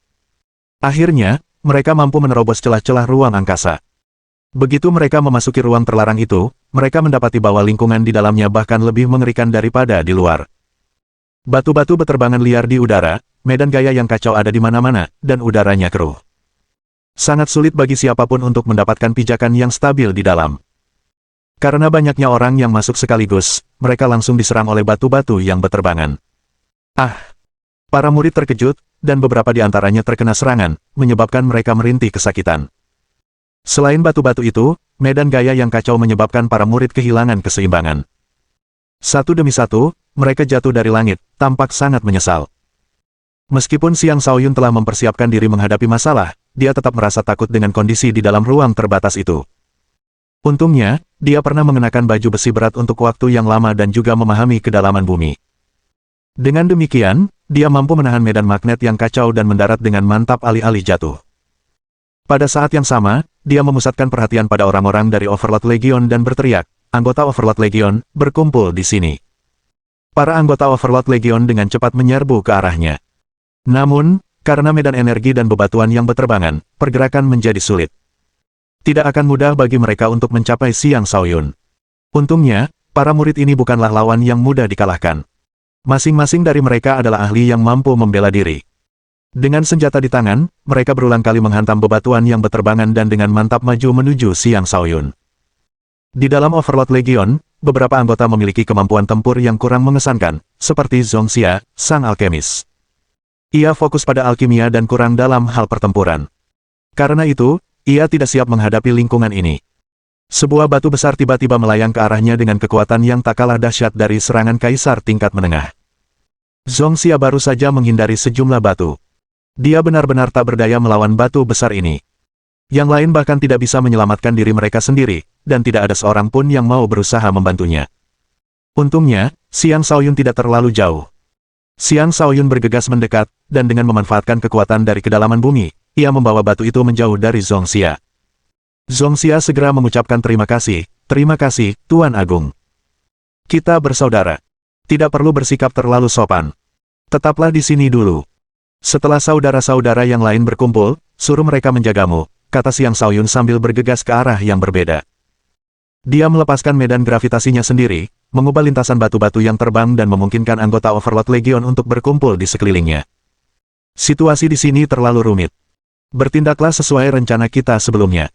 Akhirnya, mereka mampu menerobos celah-celah ruang angkasa. Begitu mereka memasuki ruang terlarang itu, mereka mendapati bahwa lingkungan di dalamnya bahkan lebih mengerikan daripada di luar. Batu-batu beterbangan liar di udara, medan gaya yang kacau ada di mana-mana, dan udaranya keruh. Sangat sulit bagi siapapun untuk mendapatkan pijakan yang stabil di dalam. Karena banyaknya orang yang masuk sekaligus, mereka langsung diserang oleh batu-batu yang beterbangan. Ah! Para murid terkejut, dan beberapa di antaranya terkena serangan, menyebabkan mereka merintih kesakitan. Selain batu-batu itu, medan gaya yang kacau menyebabkan para murid kehilangan keseimbangan. Satu demi satu, mereka jatuh dari langit, tampak sangat menyesal. Meskipun Xiang Shaoyun telah mempersiapkan diri menghadapi masalah, dia tetap merasa takut dengan kondisi di dalam ruang terbatas itu. Untungnya, dia pernah mengenakan baju besi berat untuk waktu yang lama dan juga memahami kedalaman bumi. Dengan demikian, dia mampu menahan medan magnet yang kacau dan mendarat dengan mantap alih-alih jatuh. Pada saat yang sama, dia memusatkan perhatian pada orang-orang dari Overlord Legion dan berteriak, "Anggota Overlord Legion, berkumpul di sini." Para anggota Overlord Legion dengan cepat menyerbu ke arahnya. Namun, karena medan energi dan bebatuan yang beterbangan, pergerakan menjadi sulit. Tidak akan mudah bagi mereka untuk mencapai Xiang Shaoyun. Untungnya, para murid ini bukanlah lawan yang mudah dikalahkan. Masing-masing dari mereka adalah ahli yang mampu membela diri. Dengan senjata di tangan, mereka berulang kali menghantam bebatuan yang beterbangan dan dengan mantap maju menuju Xiang Shaoyun. Di dalam Overlord Legion, beberapa anggota memiliki kemampuan tempur yang kurang mengesankan, seperti Zhongxia, sang alkemis. Ia fokus pada alkimia dan kurang dalam hal pertempuran. Karena itu, ia tidak siap menghadapi lingkungan ini. Sebuah batu besar tiba-tiba melayang ke arahnya dengan kekuatan yang tak kalah dahsyat dari serangan kaisar tingkat menengah. Zhongxia baru saja menghindari sejumlah batu. Dia benar-benar tak berdaya melawan batu besar ini. Yang lain bahkan tidak bisa menyelamatkan diri mereka sendiri, dan tidak ada seorang pun yang mau berusaha membantunya. Untungnya, Xiang Shaoyun tidak terlalu jauh. Xiang Shaoyun bergegas mendekat, dan dengan memanfaatkan kekuatan dari kedalaman bumi, ia membawa batu itu menjauh dari Zhongxia. Zhongxia segera mengucapkan terima kasih, Tuan Agung. Kita bersaudara. Tidak perlu bersikap terlalu sopan. Tetaplah di sini dulu. Setelah saudara-saudara yang lain berkumpul, suruh mereka menjagamu, kata Xiang Shaoyun sambil bergegas ke arah yang berbeda. Dia melepaskan medan gravitasinya sendiri, mengubah lintasan batu-batu yang terbang dan memungkinkan anggota Overlord Legion untuk berkumpul di sekelilingnya. Situasi di sini terlalu rumit. Bertindaklah sesuai rencana kita sebelumnya.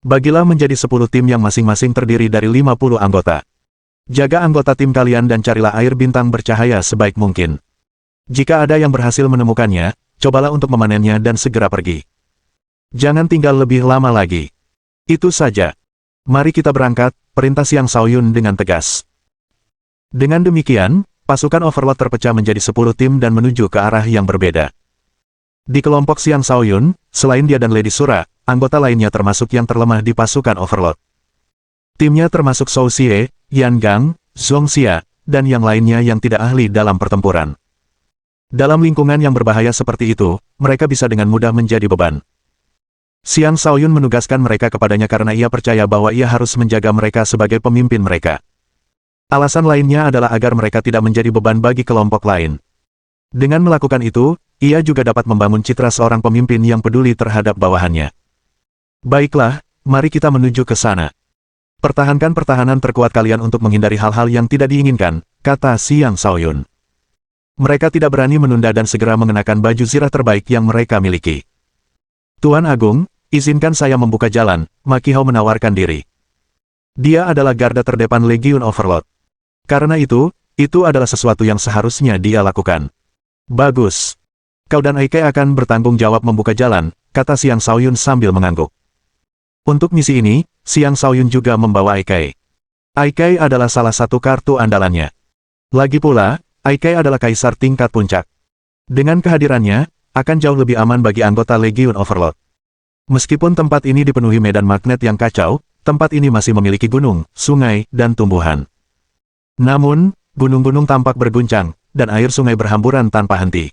Bagilah menjadi 10 tim yang masing-masing terdiri dari 50 anggota. Jaga anggota tim kalian dan carilah air bintang bercahaya sebaik mungkin. Jika ada yang berhasil menemukannya, cobalah untuk memanennya dan segera pergi. Jangan tinggal lebih lama lagi. Itu saja. Mari kita berangkat, perintah Xiang Shaoyun dengan tegas. Dengan demikian, pasukan Overlord terpecah menjadi 10 tim dan menuju ke arah yang berbeda. Di kelompok Xiang Shaoyun, selain dia dan Lady Sura, anggota lainnya termasuk yang terlemah di pasukan Overlord. Timnya termasuk Shou Xie, Yan Gang, Zhongxia, dan yang lainnya yang tidak ahli dalam pertempuran. Dalam lingkungan yang berbahaya seperti itu, mereka bisa dengan mudah menjadi beban. Xiang Shaoyun menugaskan mereka kepadanya karena ia percaya bahwa ia harus menjaga mereka sebagai pemimpin mereka. Alasan lainnya adalah agar mereka tidak menjadi beban bagi kelompok lain. Dengan melakukan itu, ia juga dapat membangun citra seorang pemimpin yang peduli terhadap bawahannya. Baiklah, mari kita menuju ke sana. Pertahankan pertahanan terkuat kalian untuk menghindari hal-hal yang tidak diinginkan, kata Xiang Shaoyun. Mereka tidak berani menunda dan segera mengenakan baju zirah terbaik yang mereka miliki. Tuan Agung, izinkan saya membuka jalan, Ma Qihou menawarkan diri. Dia adalah garda terdepan Legion Overlord. Karena itu adalah sesuatu yang seharusnya dia lakukan. Bagus. Kau dan Ai Kai akan bertanggung jawab membuka jalan, kata Xiang Shaoyun sambil mengangguk. Untuk misi ini, Xiang Shaoyun juga membawa Ai Kai. Ai Kai adalah salah satu kartu andalannya. Lagi pula, Ai Kai adalah kaisar tingkat puncak. Dengan kehadirannya, akan jauh lebih aman bagi anggota Legion Overlord. Meskipun tempat ini dipenuhi medan magnet yang kacau, tempat ini masih memiliki gunung, sungai, dan tumbuhan. Namun, gunung-gunung tampak berguncang, dan air sungai berhamburan tanpa henti.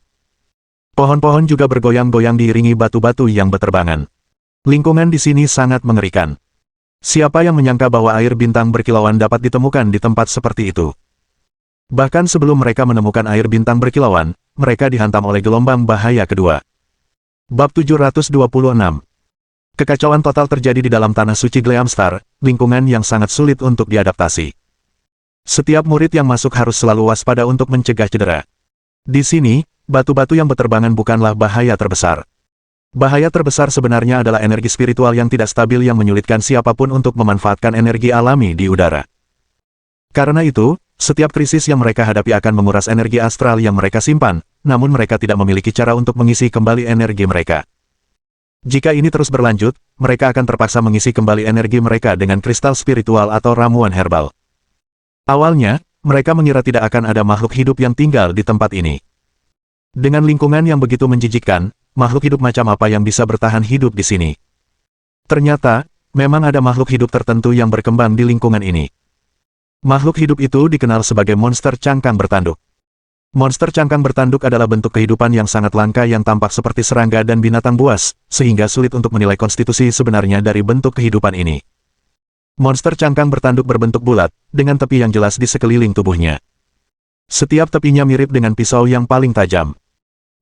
Pohon-pohon juga bergoyang-goyang diiringi batu-batu yang berterbangan. Lingkungan di sini sangat mengerikan. Siapa yang menyangka bahwa air bintang berkilauan dapat ditemukan di tempat seperti itu? Bahkan sebelum mereka menemukan air bintang berkilauan, mereka dihantam oleh gelombang bahaya kedua. Bab 726. Kekacauan total terjadi di dalam tanah suci Gleamstar, lingkungan yang sangat sulit untuk diadaptasi. Setiap murid yang masuk harus selalu waspada untuk mencegah cedera. Di sini, batu-batu yang berterbangan bukanlah bahaya terbesar. Bahaya terbesar sebenarnya adalah energi spiritual yang tidak stabil yang menyulitkan siapapun untuk memanfaatkan energi alami di udara. Karena itu, setiap krisis yang mereka hadapi akan menguras energi astral yang mereka simpan, namun mereka tidak memiliki cara untuk mengisi kembali energi mereka. Jika ini terus berlanjut, mereka akan terpaksa mengisi kembali energi mereka dengan kristal spiritual atau ramuan herbal. Awalnya, mereka mengira tidak akan ada makhluk hidup yang tinggal di tempat ini. Dengan lingkungan yang begitu menjijikkan, makhluk hidup macam apa yang bisa bertahan hidup di sini? Ternyata, memang ada makhluk hidup tertentu yang berkembang di lingkungan ini. Makhluk hidup itu dikenal sebagai monster cangkang bertanduk. Monster cangkang bertanduk adalah bentuk kehidupan yang sangat langka yang tampak seperti serangga dan binatang buas, sehingga sulit untuk menilai konstitusi sebenarnya dari bentuk kehidupan ini. Monster cangkang bertanduk berbentuk bulat, dengan tepi yang jelas di sekeliling tubuhnya. Setiap tepinya mirip dengan pisau yang paling tajam.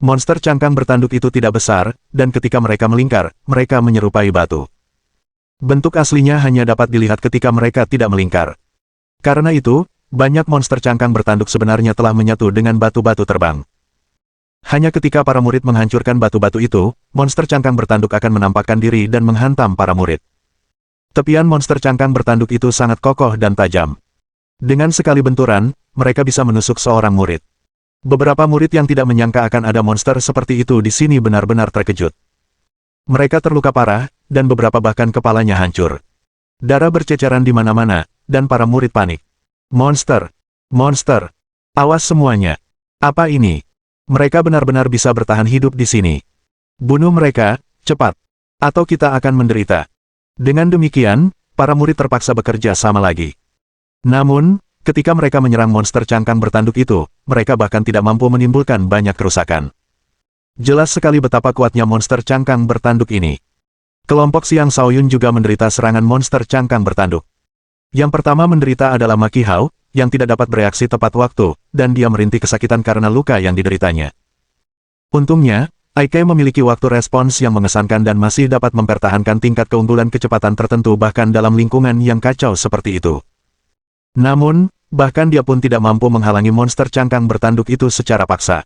Monster cangkang bertanduk itu tidak besar, dan ketika mereka melingkar, mereka menyerupai batu. Bentuk aslinya hanya dapat dilihat ketika mereka tidak melingkar. Karena itu, banyak monster cangkang bertanduk sebenarnya telah menyatu dengan batu-batu terbang. Hanya ketika para murid menghancurkan batu-batu itu, monster cangkang bertanduk akan menampakkan diri dan menghantam para murid. Tepian monster cangkang bertanduk itu sangat kokoh dan tajam. Dengan sekali benturan, mereka bisa menusuk seorang murid. Beberapa murid yang tidak menyangka akan ada monster seperti itu di sini benar-benar terkejut. Mereka terluka parah, dan beberapa bahkan kepalanya hancur. Darah berceceran di mana-mana, dan para murid panik. Monster! Monster! Awas semuanya! Apa ini? Mereka benar-benar bisa bertahan hidup di sini. Bunuh mereka, cepat! Atau kita akan menderita. Dengan demikian, para murid terpaksa bekerja sama lagi. Namun, ketika mereka menyerang monster cangkang bertanduk itu, mereka bahkan tidak mampu menimbulkan banyak kerusakan. Jelas sekali betapa kuatnya monster cangkang bertanduk ini. Kelompok Xiang Shaoyun juga menderita serangan monster cangkang bertanduk. Yang pertama menderita adalah Ma Qihao, yang tidak dapat bereaksi tepat waktu, dan dia merintih kesakitan karena luka yang dideritanya. Untungnya, Ai Kai memiliki waktu respons yang mengesankan dan masih dapat mempertahankan tingkat keunggulan kecepatan tertentu bahkan dalam lingkungan yang kacau seperti itu. Namun, bahkan dia pun tidak mampu menghalangi monster cangkang bertanduk itu secara paksa.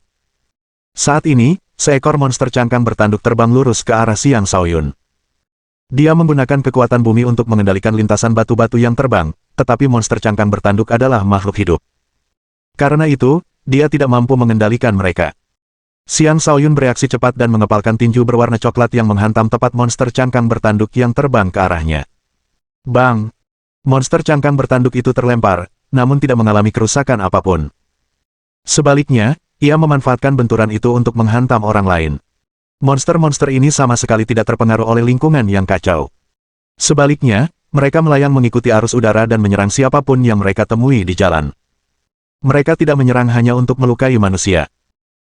Saat ini, seekor monster cangkang bertanduk terbang lurus ke arah Xiang Shaoyun. Dia menggunakan kekuatan bumi untuk mengendalikan lintasan batu-batu yang terbang, tetapi monster cangkang bertanduk adalah makhluk hidup. Karena itu, dia tidak mampu mengendalikan mereka. Xiang Shaoyun bereaksi cepat dan mengepalkan tinju berwarna coklat yang menghantam tepat monster cangkang bertanduk yang terbang ke arahnya. Bang! Monster cangkang bertanduk itu terlempar, namun tidak mengalami kerusakan apapun. Sebaliknya, ia memanfaatkan benturan itu untuk menghantam orang lain. Monster-monster ini sama sekali tidak terpengaruh oleh lingkungan yang kacau. Sebaliknya, mereka melayang mengikuti arus udara dan menyerang siapapun yang mereka temui di jalan. Mereka tidak menyerang hanya untuk melukai manusia.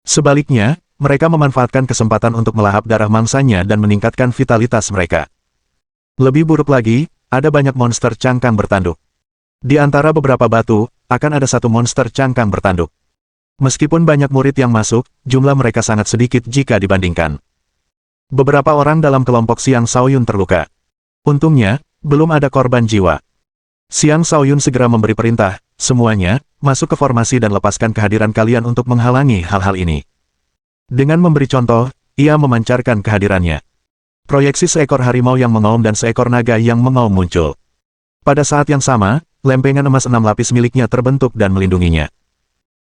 Sebaliknya, mereka memanfaatkan kesempatan untuk melahap darah mangsanya dan meningkatkan vitalitas mereka. Lebih buruk lagi, ada banyak monster cangkang bertanduk. Di antara beberapa batu, akan ada satu monster cangkang bertanduk. Meskipun banyak murid yang masuk, jumlah mereka sangat sedikit jika dibandingkan. Beberapa orang dalam kelompok Xiang Shaoyun terluka. Untungnya, belum ada korban jiwa. Xiang Shaoyun segera memberi perintah, semuanya, masuk ke formasi dan lepaskan kehadiran kalian untuk menghalangi hal-hal ini. Dengan memberi contoh, ia memancarkan kehadirannya. Proyeksi seekor harimau yang mengaum dan seekor naga yang mengaum muncul. Pada saat yang sama, lempengan emas 6 lapis miliknya terbentuk dan melindunginya.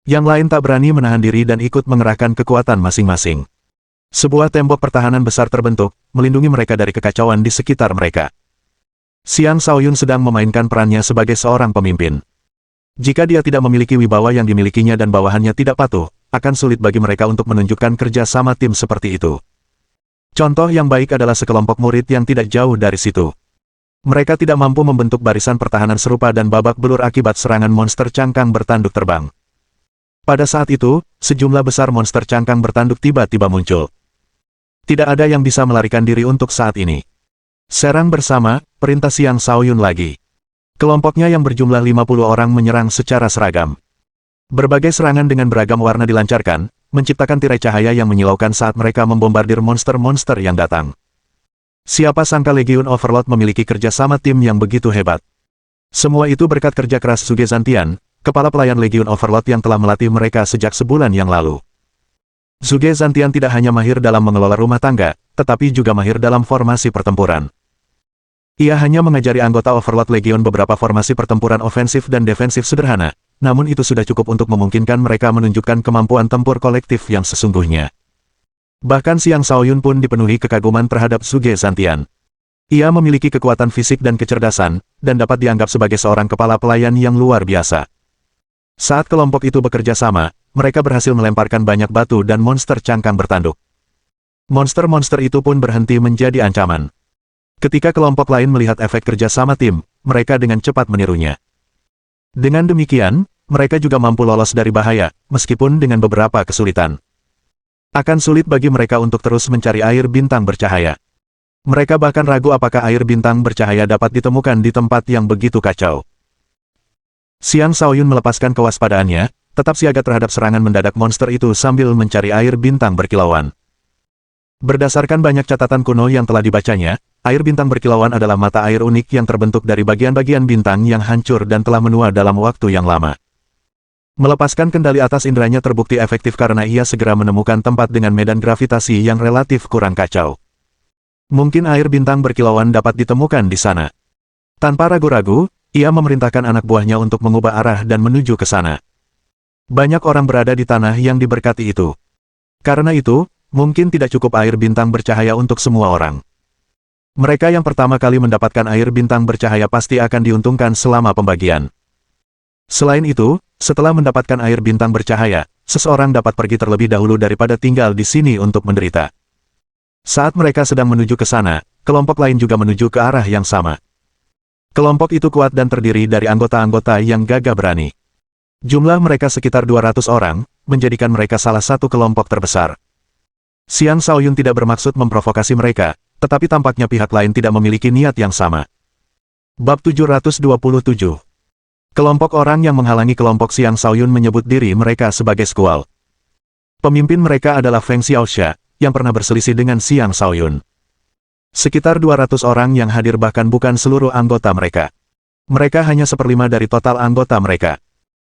Yang lain tak berani menahan diri dan ikut mengerahkan kekuatan masing-masing. Sebuah tembok pertahanan besar terbentuk, melindungi mereka dari kekacauan di sekitar mereka. Xiang Shaoyun sedang memainkan perannya sebagai seorang pemimpin. Jika dia tidak memiliki wibawa yang dimilikinya dan bawahannya tidak patuh, akan sulit bagi mereka untuk menunjukkan kerja sama tim seperti itu. Contoh yang baik adalah sekelompok murid yang tidak jauh dari situ. Mereka tidak mampu membentuk barisan pertahanan serupa dan babak belur akibat serangan monster cangkang bertanduk terbang. Pada saat itu, sejumlah besar monster cangkang bertanduk tiba-tiba muncul. Tidak ada yang bisa melarikan diri untuk saat ini. Serang bersama, perintah Xiang Shaoyun lagi. Kelompoknya yang berjumlah 50 orang menyerang secara seragam. Berbagai serangan dengan beragam warna dilancarkan, menciptakan tirai cahaya yang menyilaukan saat mereka membombardir monster-monster yang datang. Siapa sangka Legion Overlord memiliki kerjasama tim yang begitu hebat. Semua itu berkat kerja keras Zhuge Zantian, kepala pelayan Legion Overlord yang telah melatih mereka sejak sebulan yang lalu. Zhuge Zantian tidak hanya mahir dalam mengelola rumah tangga, tetapi juga mahir dalam formasi pertempuran. Ia hanya mengajari anggota Overlord Legion beberapa formasi pertempuran ofensif dan defensif sederhana, namun itu sudah cukup untuk memungkinkan mereka menunjukkan kemampuan tempur kolektif yang sesungguhnya. Bahkan Xiang Shaoyun pun dipenuhi kekaguman terhadap Zhuge Zantian. Ia memiliki kekuatan fisik dan kecerdasan, dan dapat dianggap sebagai seorang kepala pelayan yang luar biasa. Saat kelompok itu bekerja sama, mereka berhasil melemparkan banyak batu dan monster cangkang bertanduk. Monster-monster itu pun berhenti menjadi ancaman. Ketika kelompok lain melihat efek kerja sama tim, mereka dengan cepat menirunya. Dengan demikian, mereka juga mampu lolos dari bahaya, meskipun dengan beberapa kesulitan. Akan sulit bagi mereka untuk terus mencari air bintang bercahaya. Mereka bahkan ragu apakah air bintang bercahaya dapat ditemukan di tempat yang begitu kacau. Xiang Shaoyun melepaskan kewaspadaannya, tetap siaga terhadap serangan mendadak monster itu sambil mencari air bintang berkilauan. Berdasarkan banyak catatan kuno yang telah dibacanya, air bintang berkilauan adalah mata air unik yang terbentuk dari bagian-bagian bintang yang hancur dan telah menua dalam waktu yang lama. Melepaskan kendali atas inderanya terbukti efektif karena ia segera menemukan tempat dengan medan gravitasi yang relatif kurang kacau. Mungkin air bintang berkilauan dapat ditemukan di sana. Tanpa ragu-ragu, ia memerintahkan anak buahnya untuk mengubah arah dan menuju ke sana. Banyak orang berada di tanah yang diberkati itu. Karena itu, mungkin tidak cukup air bintang bercahaya untuk semua orang. Mereka yang pertama kali mendapatkan air bintang bercahaya pasti akan diuntungkan selama pembagian. Selain itu, setelah mendapatkan air bintang bercahaya, seseorang dapat pergi terlebih dahulu daripada tinggal di sini untuk menderita. Saat mereka sedang menuju ke sana, kelompok lain juga menuju ke arah yang sama. Kelompok itu kuat dan terdiri dari anggota-anggota yang gagah berani. Jumlah mereka sekitar 200 orang, menjadikan mereka salah satu kelompok terbesar. Xiang Shaoyun tidak bermaksud memprovokasi mereka, tetapi tampaknya pihak lain tidak memiliki niat yang sama. Bab 727. Kelompok orang yang menghalangi kelompok Xiang Shaoyun menyebut diri mereka sebagai Squall. Pemimpin mereka adalah Feng Xiaoxia, yang pernah berselisih dengan Xiang Shaoyun. Sekitar 200 orang yang hadir bahkan bukan seluruh anggota mereka. Mereka hanya 1/5 dari total anggota mereka.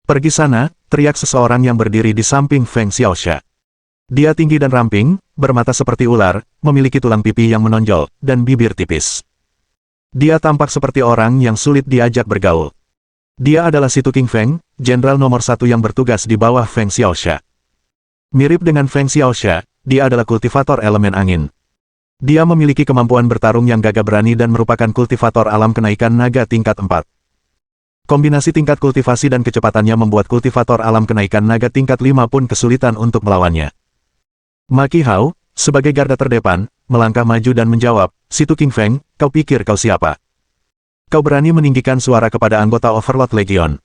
Pergi sana, teriak seseorang yang berdiri di samping Feng Xiaoxia. Dia tinggi dan ramping, bermata seperti ular, memiliki tulang pipi yang menonjol, dan bibir tipis. Dia tampak seperti orang yang sulit diajak bergaul. Dia adalah Situ King Feng, jenderal nomor 1 yang bertugas di bawah Feng Xiaoxia. Mirip dengan Feng Xiaoxia, dia adalah kultivator elemen angin. Dia memiliki kemampuan bertarung yang gagah berani dan merupakan kultivator alam kenaikan naga tingkat 4. Kombinasi tingkat kultivasi dan kecepatannya membuat kultivator alam kenaikan naga tingkat 5 pun kesulitan untuk melawannya. Ma Qihao, sebagai garda terdepan, melangkah maju dan menjawab, Situ King Feng, kau pikir kau siapa? Kau berani meninggikan suara kepada anggota Overlord Legion.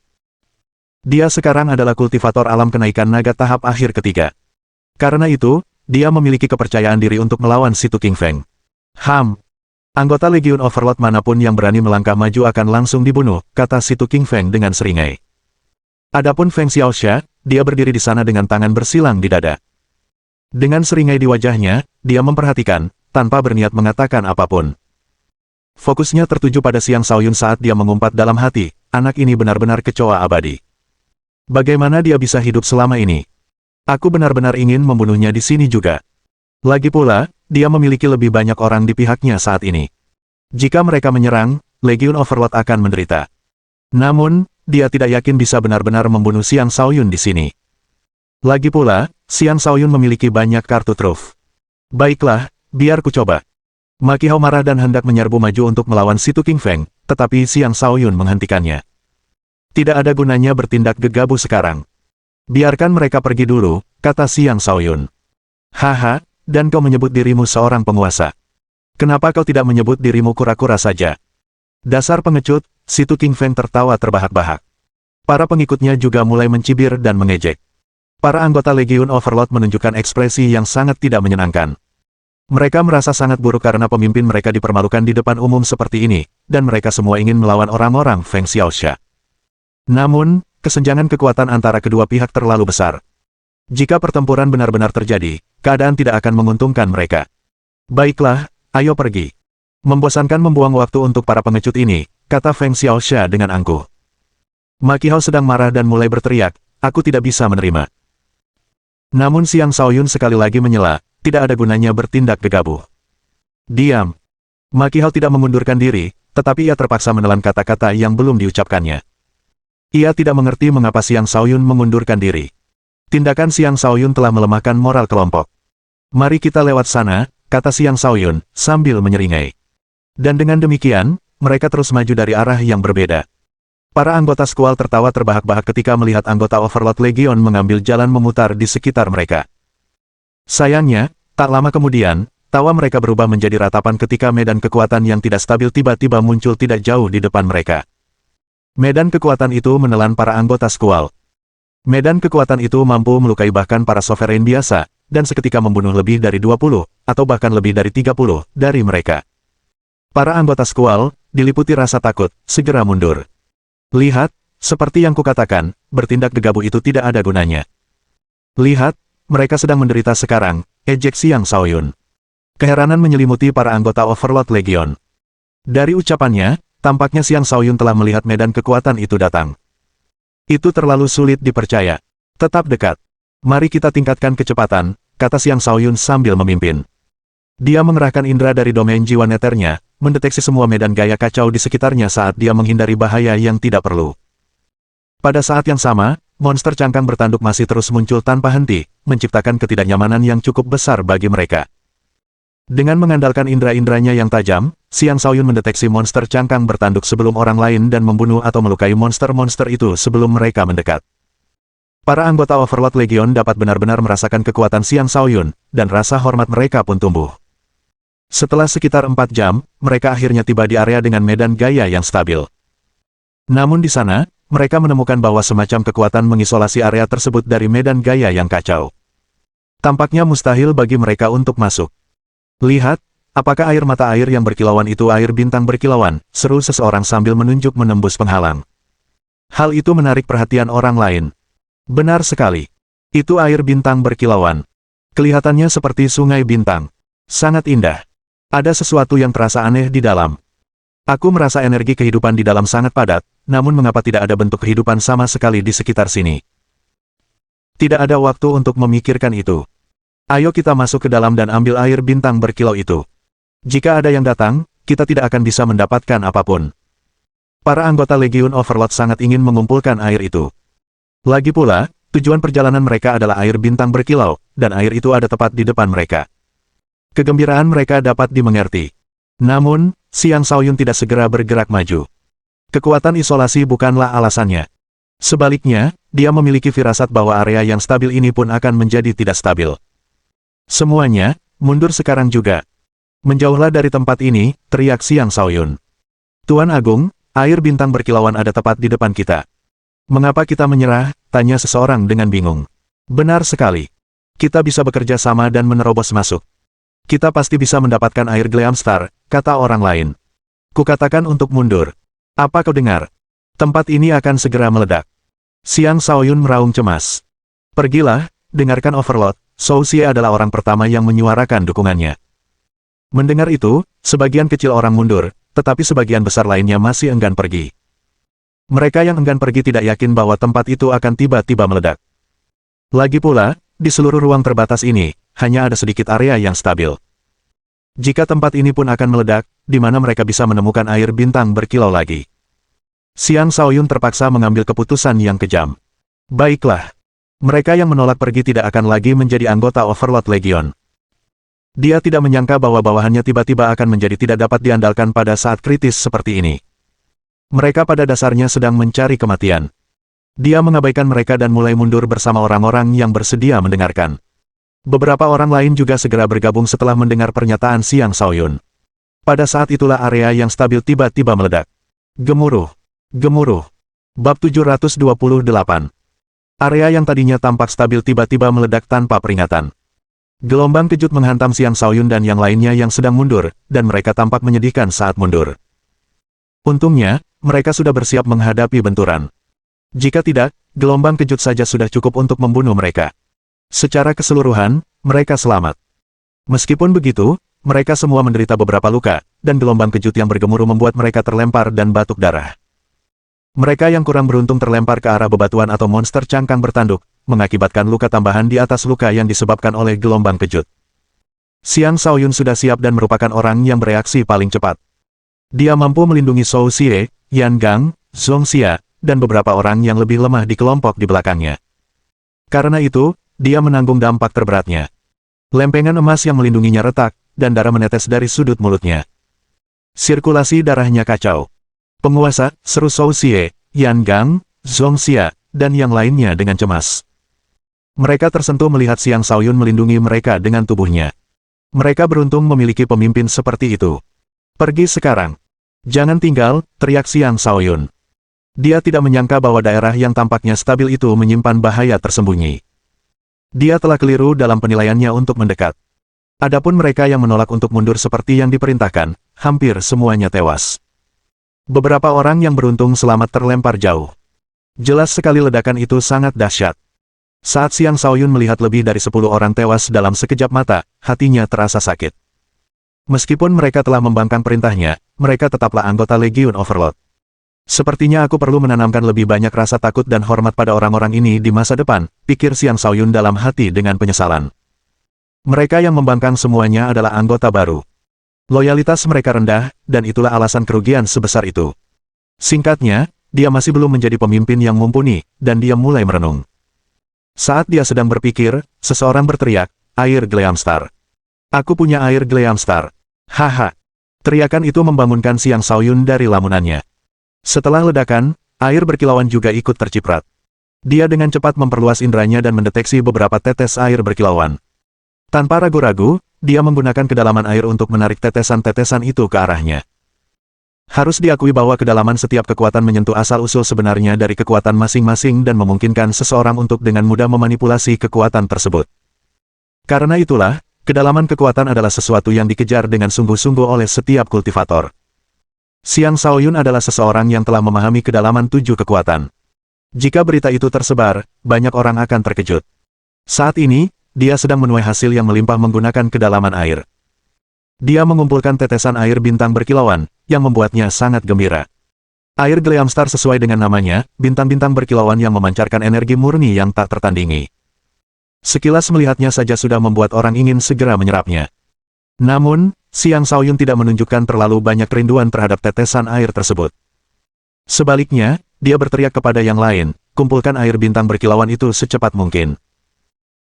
Dia sekarang adalah kultivator alam kenaikan naga tahap akhir ketiga. Karena itu, dia memiliki kepercayaan diri untuk melawan Situ King Feng. Anggota Legion Overlord manapun yang berani melangkah maju akan langsung dibunuh, kata Situ King Feng dengan seringai. Adapun Feng Xiaoxia, dia berdiri di sana dengan tangan bersilang di dada. Dengan seringai di wajahnya, dia memperhatikan, tanpa berniat mengatakan apapun. Fokusnya tertuju pada Xiang Shaoyun saat dia mengumpat dalam hati, anak ini benar-benar kecoa abadi. Bagaimana dia bisa hidup selama ini? Aku benar-benar ingin membunuhnya di sini juga. Lagi pula, dia memiliki lebih banyak orang di pihaknya saat ini. Jika mereka menyerang, Legion Overlord akan menderita. Namun, dia tidak yakin bisa benar-benar membunuh Xiang Shaoyun di sini. Lagi pula, Xiang Shaoyun memiliki banyak kartu truf. Baiklah, biar ku coba. Ma Qihao marah dan hendak menyerbu maju untuk melawan Situ King Feng, tetapi Xiang Shaoyun menghentikannya. Tidak ada gunanya bertindak gegabah sekarang. Biarkan mereka pergi dulu, kata Xiang Shaoyun. Haha, dan kau menyebut dirimu seorang penguasa. Kenapa kau tidak menyebut dirimu kura-kura saja? Dasar pengecut, situ King Feng tertawa terbahak-bahak. Para pengikutnya juga mulai mencibir dan mengejek. Para anggota Legiun Overlord menunjukkan ekspresi yang sangat tidak menyenangkan. Mereka merasa sangat buruk karena pemimpin mereka dipermalukan di depan umum seperti ini, dan mereka semua ingin melawan orang-orang Feng Xiaoxia. Namun, kesenjangan kekuatan antara kedua pihak terlalu besar. Jika pertempuran benar-benar terjadi, keadaan tidak akan menguntungkan mereka. Baiklah, ayo pergi. Membosankan membuang waktu untuk para pengecut ini, kata Feng Xiaoxia dengan angkuh. Ma Qihao sedang marah dan mulai berteriak, aku tidak bisa menerima. Namun Xiang Shaoyun sekali lagi menyela, tidak ada gunanya bertindak gegabah. Diam. Ma Qihao tidak mengundurkan diri, tetapi ia terpaksa menelan kata-kata yang belum diucapkannya. Ia tidak mengerti mengapa Xiang Shaoyun mengundurkan diri. Tindakan Xiang Shaoyun telah melemahkan moral kelompok. Mari kita lewat sana, kata Xiang Shaoyun, sambil menyeringai. Dan dengan demikian, mereka terus maju dari arah yang berbeda. Para anggota Squall tertawa terbahak-bahak ketika melihat anggota Overlord Legion mengambil jalan memutar di sekitar mereka. Sayangnya, tak lama kemudian, tawa mereka berubah menjadi ratapan ketika medan kekuatan yang tidak stabil tiba-tiba muncul tidak jauh di depan mereka. Medan kekuatan itu menelan para anggota Squall. Medan kekuatan itu mampu melukai bahkan para sovereign biasa, dan seketika membunuh lebih dari 20, atau bahkan lebih dari 30, dari mereka. Para anggota Squall, diliputi rasa takut, segera mundur. Lihat, seperti yang kukatakan, bertindak gegabah itu tidak ada gunanya. Lihat, mereka sedang menderita sekarang, ejek Xiang Shaoyun. Keheranan menyelimuti para anggota Overlord Legion. Dari ucapannya, tampaknya Xiang Shaoyun telah melihat medan kekuatan itu datang. Itu terlalu sulit dipercaya. Tetap dekat. Mari kita tingkatkan kecepatan, kata Xiang Shaoyun sambil memimpin. Dia mengerahkan indera dari domain jiwa neternya, mendeteksi semua medan gaya kacau di sekitarnya saat dia menghindari bahaya yang tidak perlu. Pada saat yang sama, monster cangkang bertanduk masih terus muncul tanpa henti, menciptakan ketidaknyamanan yang cukup besar bagi mereka. Dengan mengandalkan indera-inderanya yang tajam, Xiang Shaoyun mendeteksi monster cangkang bertanduk sebelum orang lain dan membunuh atau melukai monster-monster itu sebelum mereka mendekat. Para anggota Overlord Legion dapat benar-benar merasakan kekuatan Xiang Shaoyun, dan rasa hormat mereka pun tumbuh. Setelah sekitar 4 jam, mereka akhirnya tiba di area dengan medan gaya yang stabil. Namun di sana, mereka menemukan bahwa semacam kekuatan mengisolasi area tersebut dari medan gaya yang kacau. Tampaknya mustahil bagi mereka untuk masuk. Lihat, apakah air mata air yang berkilauan itu air bintang berkilauan, seru seseorang sambil menunjuk menembus penghalang. Hal itu menarik perhatian orang lain. Benar sekali. Itu air bintang berkilauan. Kelihatannya seperti sungai bintang. Sangat indah. Ada sesuatu yang terasa aneh di dalam. Aku merasa energi kehidupan di dalam sangat padat, namun mengapa tidak ada bentuk kehidupan sama sekali di sekitar sini? Tidak ada waktu untuk memikirkan itu. Ayo kita masuk ke dalam dan ambil air bintang berkilau itu. Jika ada yang datang, kita tidak akan bisa mendapatkan apapun. Para anggota Legiun Overlord sangat ingin mengumpulkan air itu. Lagi pula, tujuan perjalanan mereka adalah air bintang berkilau, dan air itu ada tepat di depan mereka. Kegembiraan mereka dapat dimengerti. Namun, Xiang Shaoyun tidak segera bergerak maju. Kekuatan isolasi bukanlah alasannya. Sebaliknya, dia memiliki firasat bahwa area yang stabil ini pun akan menjadi tidak stabil. Semuanya, mundur sekarang juga. Menjauhlah dari tempat ini, teriak Xiang Shaoyun. Tuan Agung, air bintang berkilauan ada tepat di depan kita. Mengapa kita menyerah? Tanya seseorang dengan bingung. Benar sekali. Kita bisa bekerja sama dan menerobos masuk. Kita pasti bisa mendapatkan air Gleamstar, kata orang lain. Kukatakan untuk mundur. Apa kau dengar? Tempat ini akan segera meledak. Xiang Shaoyun meraung cemas. Pergilah, dengarkan Overlord, Shou Xie adalah orang pertama yang menyuarakan dukungannya. Mendengar itu, sebagian kecil orang mundur, tetapi sebagian besar lainnya masih enggan pergi. Mereka yang enggan pergi tidak yakin bahwa tempat itu akan tiba-tiba meledak. Lagi pula, di seluruh ruang terbatas ini, hanya ada sedikit area yang stabil. Jika tempat ini pun akan meledak, di mana mereka bisa menemukan air bintang berkilau lagi? Xiang Shaoyun terpaksa mengambil keputusan yang kejam. Baiklah. Mereka yang menolak pergi tidak akan lagi menjadi anggota Overlord Legion. Dia tidak menyangka bahwa bawahannya tiba-tiba akan menjadi tidak dapat diandalkan pada saat kritis seperti ini. Mereka pada dasarnya sedang mencari kematian. Dia mengabaikan mereka dan mulai mundur bersama orang-orang yang bersedia mendengarkan. Beberapa orang lain juga segera bergabung setelah mendengar pernyataan Xiang Shaoyun. Pada saat itulah area yang stabil tiba-tiba meledak. Gemuruh. Gemuruh. Bab 728. Area yang tadinya tampak stabil tiba-tiba meledak tanpa peringatan. Gelombang kejut menghantam Xiang Shaoyun dan yang lainnya yang sedang mundur, dan mereka tampak menyedihkan saat mundur. Untungnya, mereka sudah bersiap menghadapi benturan. Jika tidak, gelombang kejut saja sudah cukup untuk membunuh mereka. Secara keseluruhan, mereka selamat. Meskipun begitu, mereka semua menderita beberapa luka, dan gelombang kejut yang bergemuruh membuat mereka terlempar dan batuk darah. Mereka yang kurang beruntung terlempar ke arah bebatuan atau monster cangkang bertanduk, mengakibatkan luka tambahan di atas luka yang disebabkan oleh gelombang kejut. Xiang Shaoyun sudah siap dan merupakan orang yang bereaksi paling cepat. Dia mampu melindungi Zhou Xie, Yan Gang, Zhong Xia, dan beberapa orang yang lebih lemah di kelompok di belakangnya. Karena itu, dia menanggung dampak terberatnya. Lempengan emas yang melindunginya retak, dan darah menetes dari sudut mulutnya. Sirkulasi darahnya kacau. Penguasa, seru Zhou Xie, Yan Gang, Zhong Xia, dan yang lainnya dengan cemas. Mereka tersentuh melihat Xiang Shaoyun melindungi mereka dengan tubuhnya. Mereka beruntung memiliki pemimpin seperti itu. Pergi sekarang. Jangan tinggal, teriak Xiang Shaoyun. Dia tidak menyangka bahwa daerah yang tampaknya stabil itu menyimpan bahaya tersembunyi. Dia telah keliru dalam penilaiannya untuk mendekat. Adapun mereka yang menolak untuk mundur seperti yang diperintahkan, hampir semuanya tewas. Beberapa orang yang beruntung selamat terlempar jauh. Jelas sekali ledakan itu sangat dahsyat. Saat Xiang Shaoyun melihat lebih dari 10 orang tewas dalam sekejap mata, hatinya terasa sakit. Meskipun mereka telah membangkang perintahnya, mereka tetaplah anggota Legion Overlord. Sepertinya aku perlu menanamkan lebih banyak rasa takut dan hormat pada orang-orang ini di masa depan, pikir Xiang Shaoyun dalam hati dengan penyesalan. Mereka yang membangkang semuanya adalah anggota baru. Loyalitas mereka rendah, dan itulah alasan kerugian sebesar itu. Singkatnya, dia masih belum menjadi pemimpin yang mumpuni, dan dia mulai merenung. Saat dia sedang berpikir, seseorang berteriak, "Air Gleamstar. Aku punya air Gleamstar." Haha. Teriakan itu membangunkan Xiang Shaoyun dari lamunannya. Setelah ledakan, air berkilauan juga ikut terciprat. Dia dengan cepat memperluas inderanya dan mendeteksi beberapa tetes air berkilauan. Tanpa ragu-ragu, dia menggunakan kedalaman air untuk menarik tetesan-tetesan itu ke arahnya. Harus diakui bahwa kedalaman setiap kekuatan menyentuh asal-usul sebenarnya dari kekuatan masing-masing dan memungkinkan seseorang untuk dengan mudah memanipulasi kekuatan tersebut. Karena itulah, kedalaman kekuatan adalah sesuatu yang dikejar dengan sungguh-sungguh oleh setiap kultivator. Xiang Shaoyun adalah seseorang yang telah memahami kedalaman 7 kekuatan. Jika berita itu tersebar, banyak orang akan terkejut. Saat ini, dia sedang menuai hasil yang melimpah menggunakan kedalaman air. Dia mengumpulkan tetesan air bintang berkilauan, yang membuatnya sangat gembira. Air Gleamstar sesuai dengan namanya, bintang-bintang berkilauan yang memancarkan energi murni yang tak tertandingi. Sekilas melihatnya saja sudah membuat orang ingin segera menyerapnya. Namun, Xiang Shaoyun tidak menunjukkan terlalu banyak kerinduan terhadap tetesan air tersebut. Sebaliknya, dia berteriak kepada yang lain, kumpulkan air bintang berkilauan itu secepat mungkin.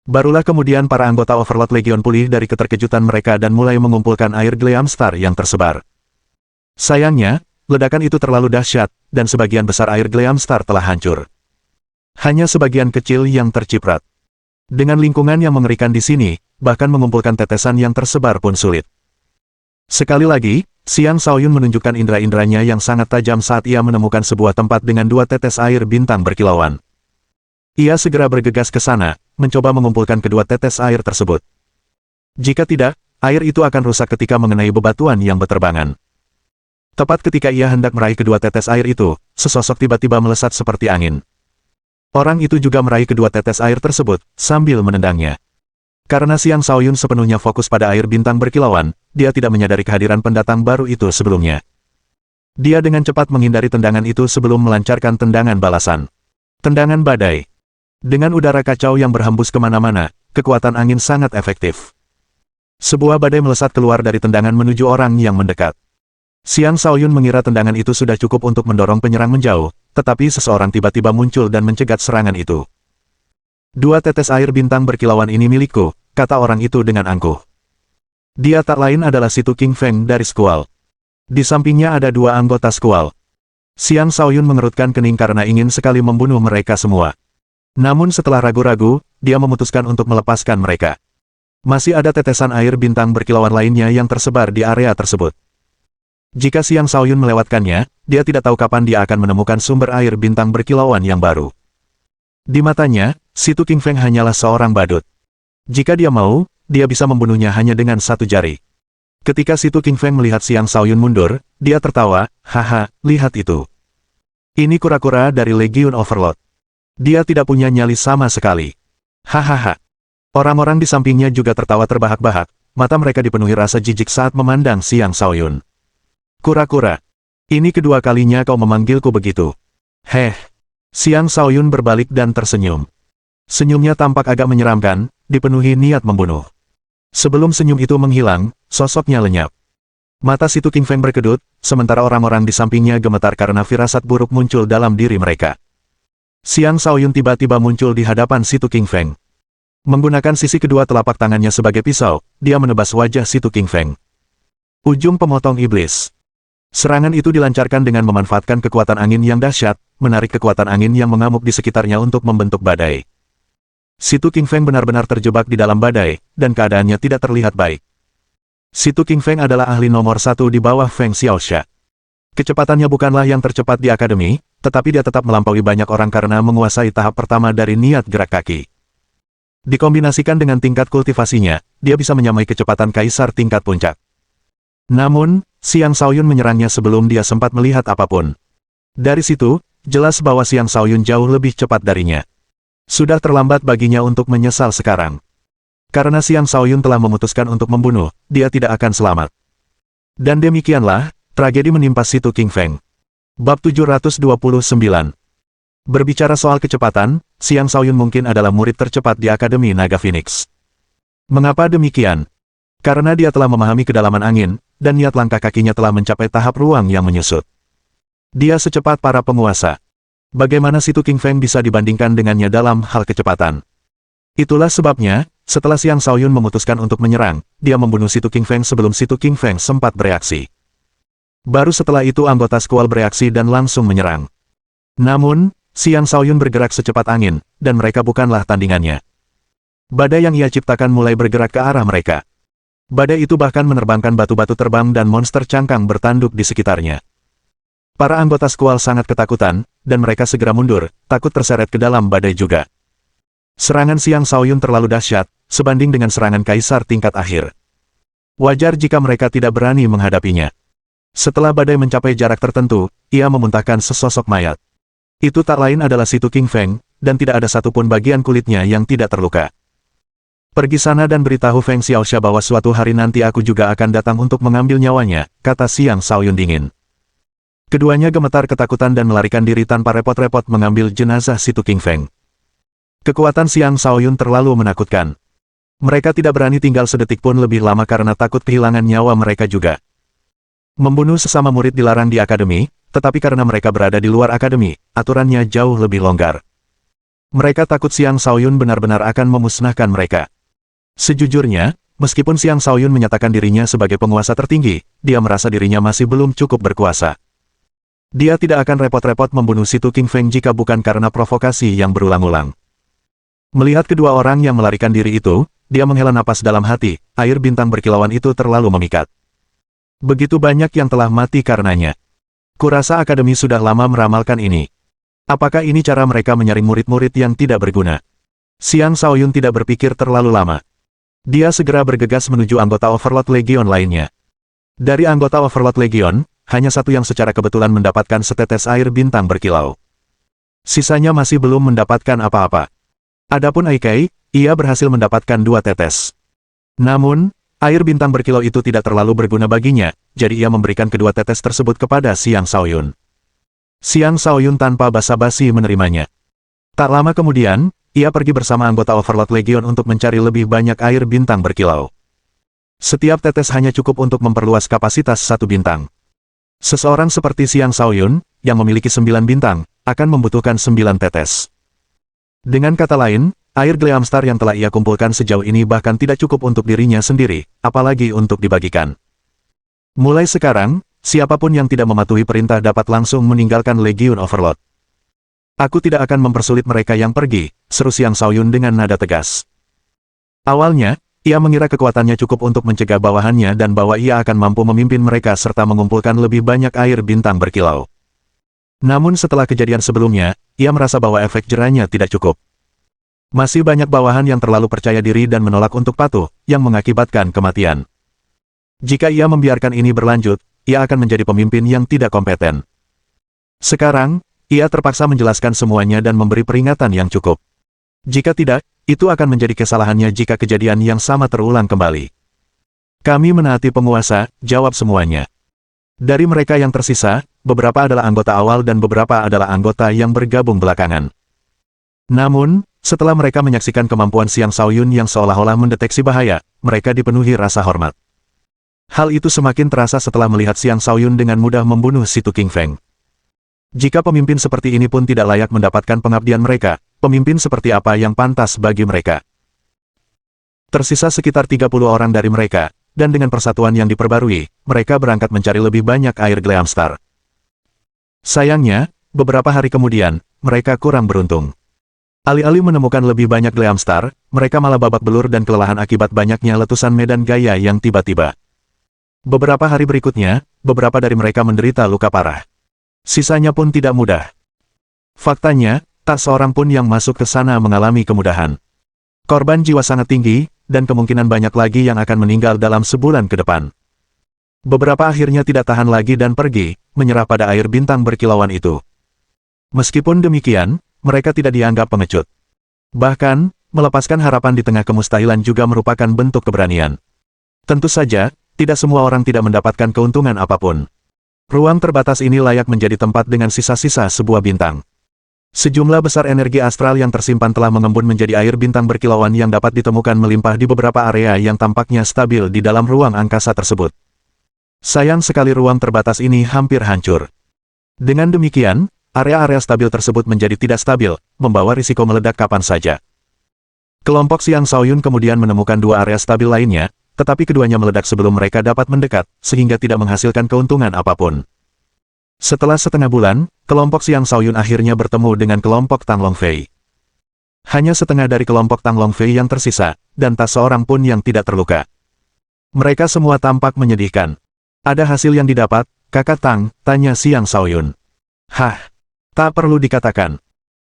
Barulah kemudian para anggota Overlord Legion pulih dari keterkejutan mereka dan mulai mengumpulkan air Gleamstar yang tersebar. Sayangnya, ledakan itu terlalu dahsyat, dan sebagian besar air Gleamstar telah hancur. Hanya sebagian kecil yang terciprat. Dengan lingkungan yang mengerikan di sini, bahkan mengumpulkan tetesan yang tersebar pun sulit. Sekali lagi, Xiang Shaoyun menunjukkan indera-inderanya yang sangat tajam saat ia menemukan sebuah tempat dengan 2 tetes air bintang berkilauan. Ia segera bergegas ke sana, mencoba mengumpulkan kedua tetes air tersebut. Jika tidak, air itu akan rusak ketika mengenai bebatuan yang berterbangan. Tepat ketika ia hendak meraih kedua tetes air itu, sesosok tiba-tiba melesat seperti angin. Orang itu juga meraih kedua tetes air tersebut, sambil menendangnya. Karena Xiang Shaoyun sepenuhnya fokus pada air bintang berkilauan, dia tidak menyadari kehadiran pendatang baru itu sebelumnya. Dia dengan cepat menghindari tendangan itu sebelum melancarkan tendangan balasan. Tendangan badai. Dengan udara kacau yang berhembus kemana-mana, kekuatan angin sangat efektif. Sebuah badai melesat keluar dari tendangan menuju orang yang mendekat. Xiang Shaoyun mengira tendangan itu sudah cukup untuk mendorong penyerang menjauh, tetapi seseorang tiba-tiba muncul dan mencegat serangan itu. 2 tetes air bintang berkilauan ini milikku, kata orang itu dengan angkuh. Dia tak lain adalah Situ King Feng dari Squall. Di sampingnya ada 2 anggota Squall. Xiang Shaoyun mengerutkan kening karena ingin sekali membunuh mereka semua. Namun setelah ragu-ragu, dia memutuskan untuk melepaskan mereka. Masih ada tetesan air bintang berkilauan lainnya yang tersebar di area tersebut. Jika Xiang Shaoyun melewatkannya, dia tidak tahu kapan dia akan menemukan sumber air bintang berkilauan yang baru. Di matanya, si Tu King Feng hanyalah seorang badut. Jika dia mau, dia bisa membunuhnya hanya dengan satu jari. Ketika si Tu King Feng melihat Xiang Shaoyun mundur, dia tertawa, haha, lihat itu. Ini kura-kura dari Legion Overlord. Dia tidak punya nyali sama sekali. Hahaha. Orang-orang di sampingnya juga tertawa terbahak-bahak, mata mereka dipenuhi rasa jijik saat memandang Xiang Shaoyun. Kura-kura. Ini kedua kalinya kau memanggilku begitu. Heh. Xiang Shaoyun berbalik dan tersenyum. Senyumnya tampak agak menyeramkan, dipenuhi niat membunuh. Sebelum senyum itu menghilang, sosoknya lenyap. Mata si Tu King Feng berkedut, sementara orang-orang di sampingnya gemetar karena firasat buruk muncul dalam diri mereka. Xiang Shaoyun tiba-tiba muncul di hadapan si Tu King Feng. Menggunakan sisi kedua telapak tangannya sebagai pisau, dia menebas wajah si Tu King Feng. Ujung pemotong iblis. Serangan itu dilancarkan dengan memanfaatkan kekuatan angin yang dahsyat, menarik kekuatan angin yang mengamuk di sekitarnya untuk membentuk badai. Si Tu King Feng benar-benar terjebak di dalam badai, dan keadaannya tidak terlihat baik. Si Tu King Feng adalah ahli nomor 1 di bawah Feng Xiaoxia. Kecepatannya bukanlah yang tercepat di akademi, tetapi dia tetap melampaui banyak orang karena menguasai tahap pertama dari niat gerak kaki. Dikombinasikan dengan tingkat kultivasinya, dia bisa menyamai kecepatan kaisar tingkat puncak. Namun, Xiang Shaoyun menyerangnya sebelum dia sempat melihat apapun. Dari situ, jelas bahwa Xiang Shaoyun jauh lebih cepat darinya. Sudah terlambat baginya untuk menyesal sekarang. Karena Xiang Shaoyun telah memutuskan untuk membunuh, dia tidak akan selamat. Dan demikianlah, tragedi menimpa si Tu King Feng. Bab 729. Berbicara soal kecepatan, Xiang Shaoyun mungkin adalah murid tercepat di Akademi Naga Phoenix. Mengapa demikian? Karena dia telah memahami kedalaman angin, dan niat langkah kakinya telah mencapai tahap ruang yang menyusut. Dia secepat para penguasa. Bagaimana si Tu King Feng bisa dibandingkan dengannya dalam hal kecepatan? Itulah sebabnya, setelah Xiang Shaoyun memutuskan untuk menyerang, dia membunuh si Tu King Feng sebelum si Tu King Feng sempat bereaksi. Baru setelah itu anggota Squall bereaksi dan langsung menyerang. Namun, Xiang Shaoyun bergerak secepat angin, dan mereka bukanlah tandingannya. Badai yang ia ciptakan mulai bergerak ke arah mereka. Badai itu bahkan menerbangkan batu-batu terbang dan monster cangkang bertanduk di sekitarnya. Para anggota Squall sangat ketakutan, dan mereka segera mundur, takut terseret ke dalam badai juga. Serangan Xiang Shaoyun terlalu dahsyat, sebanding dengan serangan kaisar tingkat akhir. Wajar jika mereka tidak berani menghadapinya. Setelah badai mencapai jarak tertentu, ia memuntahkan sesosok mayat. Itu tak lain adalah si Tu King Feng, dan tidak ada satupun bagian kulitnya yang tidak terluka. Pergi sana dan beritahu Feng Xiaoxia bahwa suatu hari nanti aku juga akan datang untuk mengambil nyawanya, kata Xiang Shaoyun dingin. Keduanya gemetar ketakutan dan melarikan diri tanpa repot-repot mengambil jenazah si Tu King Feng. Kekuatan Xiang Shaoyun terlalu menakutkan. Mereka tidak berani tinggal sedetik pun lebih lama karena takut kehilangan nyawa mereka juga. Membunuh sesama murid dilarang di akademi, tetapi karena mereka berada di luar akademi, aturannya jauh lebih longgar. Mereka takut Xiang Shaoyun benar-benar akan memusnahkan mereka. Sejujurnya, meskipun Xiang Shaoyun menyatakan dirinya sebagai penguasa tertinggi, dia merasa dirinya masih belum cukup berkuasa. Dia tidak akan repot-repot membunuh si Tu King Feng jika bukan karena provokasi yang berulang-ulang. Melihat kedua orang yang melarikan diri itu, dia menghela napas dalam hati, air bintang berkilauan itu terlalu memikat. Begitu banyak yang telah mati karenanya. Kurasa akademi sudah lama meramalkan ini. Apakah ini cara mereka menyaring murid-murid yang tidak berguna? Xiang Shaoyun tidak berpikir terlalu lama. Dia segera bergegas menuju anggota Overlord Legion lainnya. Dari anggota Overlord Legion, hanya satu yang secara kebetulan mendapatkan setetes air bintang berkilau. Sisanya masih belum mendapatkan apa-apa. Adapun Aikai, ia berhasil mendapatkan 2 tetes. Namun, air bintang berkilau itu tidak terlalu berguna baginya, jadi ia memberikan kedua tetes tersebut kepada Xiang Shaoyun. Xiang Shaoyun tanpa basa-basi menerimanya. Tak lama kemudian, ia pergi bersama anggota Overlord Legion untuk mencari lebih banyak air bintang berkilau. Setiap tetes hanya cukup untuk memperluas kapasitas 1 bintang. Seseorang seperti Xiang Shaoyun, yang memiliki 9 bintang, akan membutuhkan 9 tetes. Dengan kata lain, air Gleamstar yang telah ia kumpulkan sejauh ini bahkan tidak cukup untuk dirinya sendiri, apalagi untuk dibagikan. Mulai sekarang, siapapun yang tidak mematuhi perintah dapat langsung meninggalkan Legion Overlord. Aku tidak akan mempersulit mereka yang pergi, seru Xiang Shaoyun dengan nada tegas. Awalnya, ia mengira kekuatannya cukup untuk mencegah bawahannya dan bahwa ia akan mampu memimpin mereka serta mengumpulkan lebih banyak air bintang berkilau. Namun setelah kejadian sebelumnya, ia merasa bahwa efek jerahnya tidak cukup. Masih banyak bawahan yang terlalu percaya diri dan menolak untuk patuh, yang mengakibatkan kematian. Jika ia membiarkan ini berlanjut, ia akan menjadi pemimpin yang tidak kompeten. Sekarang, ia terpaksa menjelaskan semuanya dan memberi peringatan yang cukup. Jika tidak, itu akan menjadi kesalahannya jika kejadian yang sama terulang kembali. Kami menaati penguasa, jawab semuanya. Dari mereka yang tersisa, beberapa adalah anggota awal dan beberapa adalah anggota yang bergabung belakangan. Namun, setelah mereka menyaksikan kemampuan Xiang Shaoyun yang seolah-olah mendeteksi bahaya, mereka dipenuhi rasa hormat. Hal itu semakin terasa setelah melihat Xiang Shaoyun dengan mudah membunuh Si Tu King Feng. Jika pemimpin seperti ini pun tidak layak mendapatkan pengabdian mereka, pemimpin seperti apa yang pantas bagi mereka? Tersisa sekitar 30 orang dari mereka, dan dengan persatuan yang diperbarui, mereka berangkat mencari lebih banyak air Gleamstar. Sayangnya, beberapa hari kemudian, mereka kurang beruntung. Alih-alih menemukan lebih banyak Gleamstar, mereka malah babak belur dan kelelahan akibat banyaknya letusan medan gaya yang tiba-tiba. Beberapa hari berikutnya, beberapa dari mereka menderita luka parah. Sisanya pun tidak mudah. Faktanya, tak seorang pun yang masuk ke sana mengalami kemudahan. Korban jiwa sangat tinggi, dan kemungkinan banyak lagi yang akan meninggal dalam sebulan ke depan. Beberapa akhirnya tidak tahan lagi dan pergi, menyerah pada air bintang berkilauan itu. Meskipun demikian, mereka tidak dianggap pengecut. Bahkan, melepaskan harapan di tengah kemustahilan juga merupakan bentuk keberanian. Tentu saja, tidak semua orang tidak mendapatkan keuntungan apapun. Ruang terbatas ini layak menjadi tempat dengan sisa-sisa sebuah bintang. Sejumlah besar energi astral yang tersimpan telah mengembun menjadi air bintang berkilauan yang dapat ditemukan melimpah di beberapa area yang tampaknya stabil di dalam ruang angkasa tersebut. Sayang sekali ruang terbatas ini hampir hancur. Dengan demikian, area-area stabil tersebut menjadi tidak stabil, membawa risiko meledak kapan saja. Kelompok Xiang Shaoyun kemudian menemukan dua area stabil lainnya, tetapi keduanya meledak sebelum mereka dapat mendekat, sehingga tidak menghasilkan keuntungan apapun. Setelah setengah bulan, kelompok Xiang Shaoyun akhirnya bertemu dengan kelompok Tang Longfei. Hanya setengah dari kelompok Tang Longfei yang tersisa, dan tak seorang pun yang tidak terluka. Mereka semua tampak menyedihkan. Ada hasil yang didapat, kakak Tang, tanya Xiang Shaoyun. Hah, tak perlu dikatakan.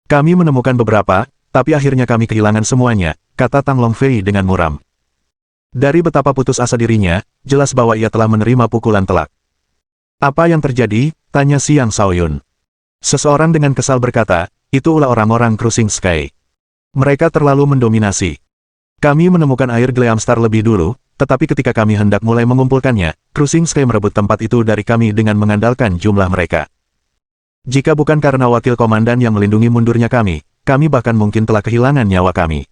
Kami menemukan beberapa, tapi akhirnya kami kehilangan semuanya, kata Tang Longfei dengan muram. Dari betapa putus asa dirinya, jelas bahwa ia telah menerima pukulan telak. Apa yang terjadi? Tanya Xiang Shaoyun. Seseorang dengan kesal berkata, itu ulah orang-orang Cruising Sky. Mereka terlalu mendominasi. Kami menemukan air Gleamstar lebih dulu, tetapi ketika kami hendak mulai mengumpulkannya, Cruising Sky merebut tempat itu dari kami dengan mengandalkan jumlah mereka. Jika bukan karena wakil komandan yang melindungi mundurnya kami bahkan mungkin telah kehilangan nyawa kami.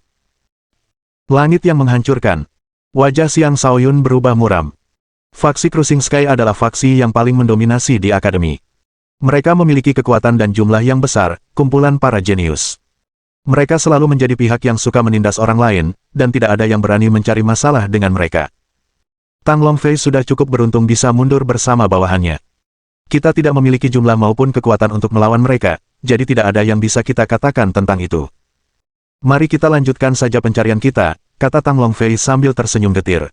Langit yang menghancurkan. Wajah Xiang Shaoyun berubah muram. Faksi Cruising Sky adalah faksi yang paling mendominasi di akademi. Mereka memiliki kekuatan dan jumlah yang besar, kumpulan para jenius. Mereka selalu menjadi pihak yang suka menindas orang lain, dan tidak ada yang berani mencari masalah dengan mereka. Tang Longfei sudah cukup beruntung bisa mundur bersama bawahannya. Kita tidak memiliki jumlah maupun kekuatan untuk melawan mereka, jadi tidak ada yang bisa kita katakan tentang itu. Mari kita lanjutkan saja pencarian kita, kata Tang Longfei sambil tersenyum getir.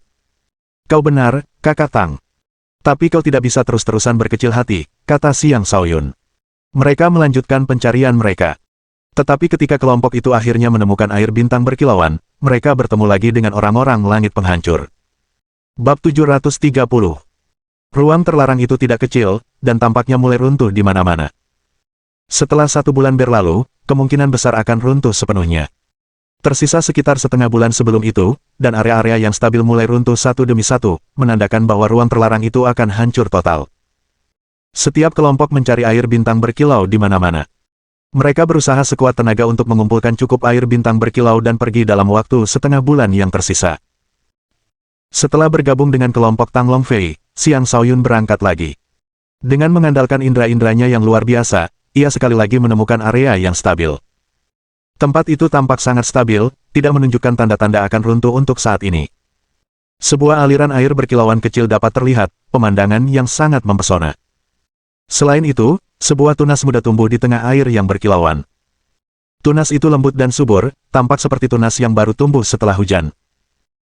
Kau benar, kakak Tang. Tapi kau tidak bisa terus-terusan berkecil hati, kata Xiang Shaoyun. Mereka melanjutkan pencarian mereka. Tetapi ketika kelompok itu akhirnya menemukan air bintang berkilauan, mereka bertemu lagi dengan orang-orang langit penghancur. Bab 730. Ruang terlarang itu tidak kecil, dan tampaknya mulai runtuh di mana-mana. Setelah 1 bulan berlalu, kemungkinan besar akan runtuh sepenuhnya. Tersisa sekitar setengah bulan sebelum itu, dan area-area yang stabil mulai runtuh satu demi satu, menandakan bahwa ruang terlarang itu akan hancur total. Setiap kelompok mencari air bintang berkilau di mana-mana. Mereka berusaha sekuat tenaga untuk mengumpulkan cukup air bintang berkilau dan pergi dalam waktu setengah bulan yang tersisa. Setelah bergabung dengan kelompok Tang Longfei, Xiang Shaoyun berangkat lagi. Dengan mengandalkan indera-inderanya yang luar biasa, ia sekali lagi menemukan area yang stabil. Tempat itu tampak sangat stabil, tidak menunjukkan tanda-tanda akan runtuh untuk saat ini. Sebuah aliran air berkilauan kecil dapat terlihat, pemandangan yang sangat mempesona. Selain itu, sebuah tunas muda tumbuh di tengah air yang berkilauan. Tunas itu lembut dan subur, tampak seperti tunas yang baru tumbuh setelah hujan.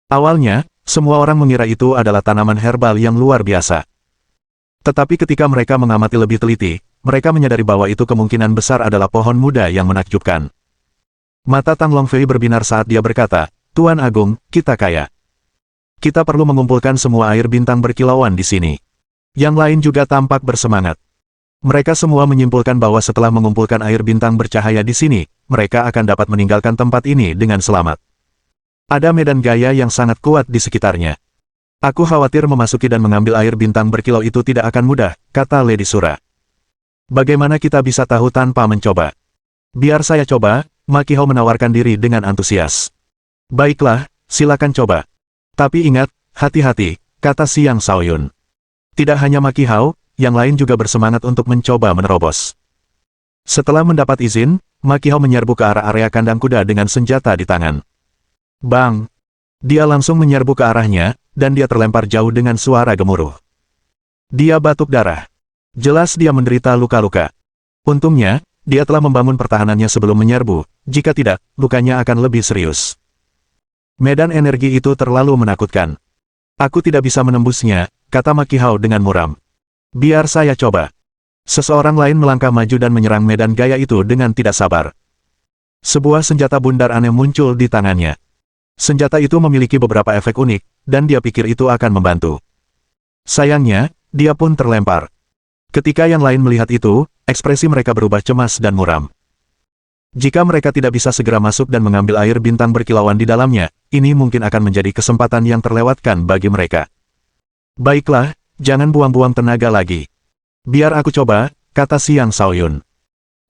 Awalnya, semua orang mengira itu adalah tanaman herbal yang luar biasa. Tetapi ketika mereka mengamati lebih teliti, mereka menyadari bahwa itu kemungkinan besar adalah pohon muda yang menakjubkan. Mata Tang Longfei berbinar saat dia berkata, "Tuan Agung, kita kaya. Kita perlu mengumpulkan semua air bintang berkilauan di sini." Yang lain juga tampak bersemangat. Mereka semua menyimpulkan bahwa setelah mengumpulkan air bintang bercahaya di sini, mereka akan dapat meninggalkan tempat ini dengan selamat. Ada medan gaya yang sangat kuat di sekitarnya. Aku khawatir memasuki dan mengambil air bintang berkilau itu tidak akan mudah, kata Lady Sura. Bagaimana kita bisa tahu tanpa mencoba? Biar saya coba, Ma Qihou menawarkan diri dengan antusias. Baiklah, silakan coba. Tapi ingat, hati-hati, kata Xiang Shaoyun. Tidak hanya Ma Qihou, yang lain juga bersemangat untuk mencoba menerobos. Setelah mendapat izin, Ma Qihou menyerbu ke arah area kandang kuda dengan senjata di tangan. Bang! Dia langsung menyerbu ke arahnya, dan dia terlempar jauh dengan suara gemuruh. Dia batuk darah. Jelas dia menderita luka-luka. Untungnya, dia telah membangun pertahanannya sebelum menyerbu, jika tidak, lukanya akan lebih serius. Medan energi itu terlalu menakutkan. Aku tidak bisa menembusnya, kata Ma Qihou dengan muram. Biar saya coba. Seseorang lain melangkah maju dan menyerang medan gaya itu dengan tidak sabar. Sebuah senjata bundar aneh muncul di tangannya. Senjata itu memiliki beberapa efek unik, dan dia pikir itu akan membantu. Sayangnya, dia pun terlempar. Ketika yang lain melihat itu, ekspresi mereka berubah cemas dan muram. Jika mereka tidak bisa segera masuk dan mengambil air bintang berkilauan di dalamnya, ini mungkin akan menjadi kesempatan yang terlewatkan bagi mereka. Baiklah, jangan buang-buang tenaga lagi. Biar aku coba, kata Xiang Shaoyun.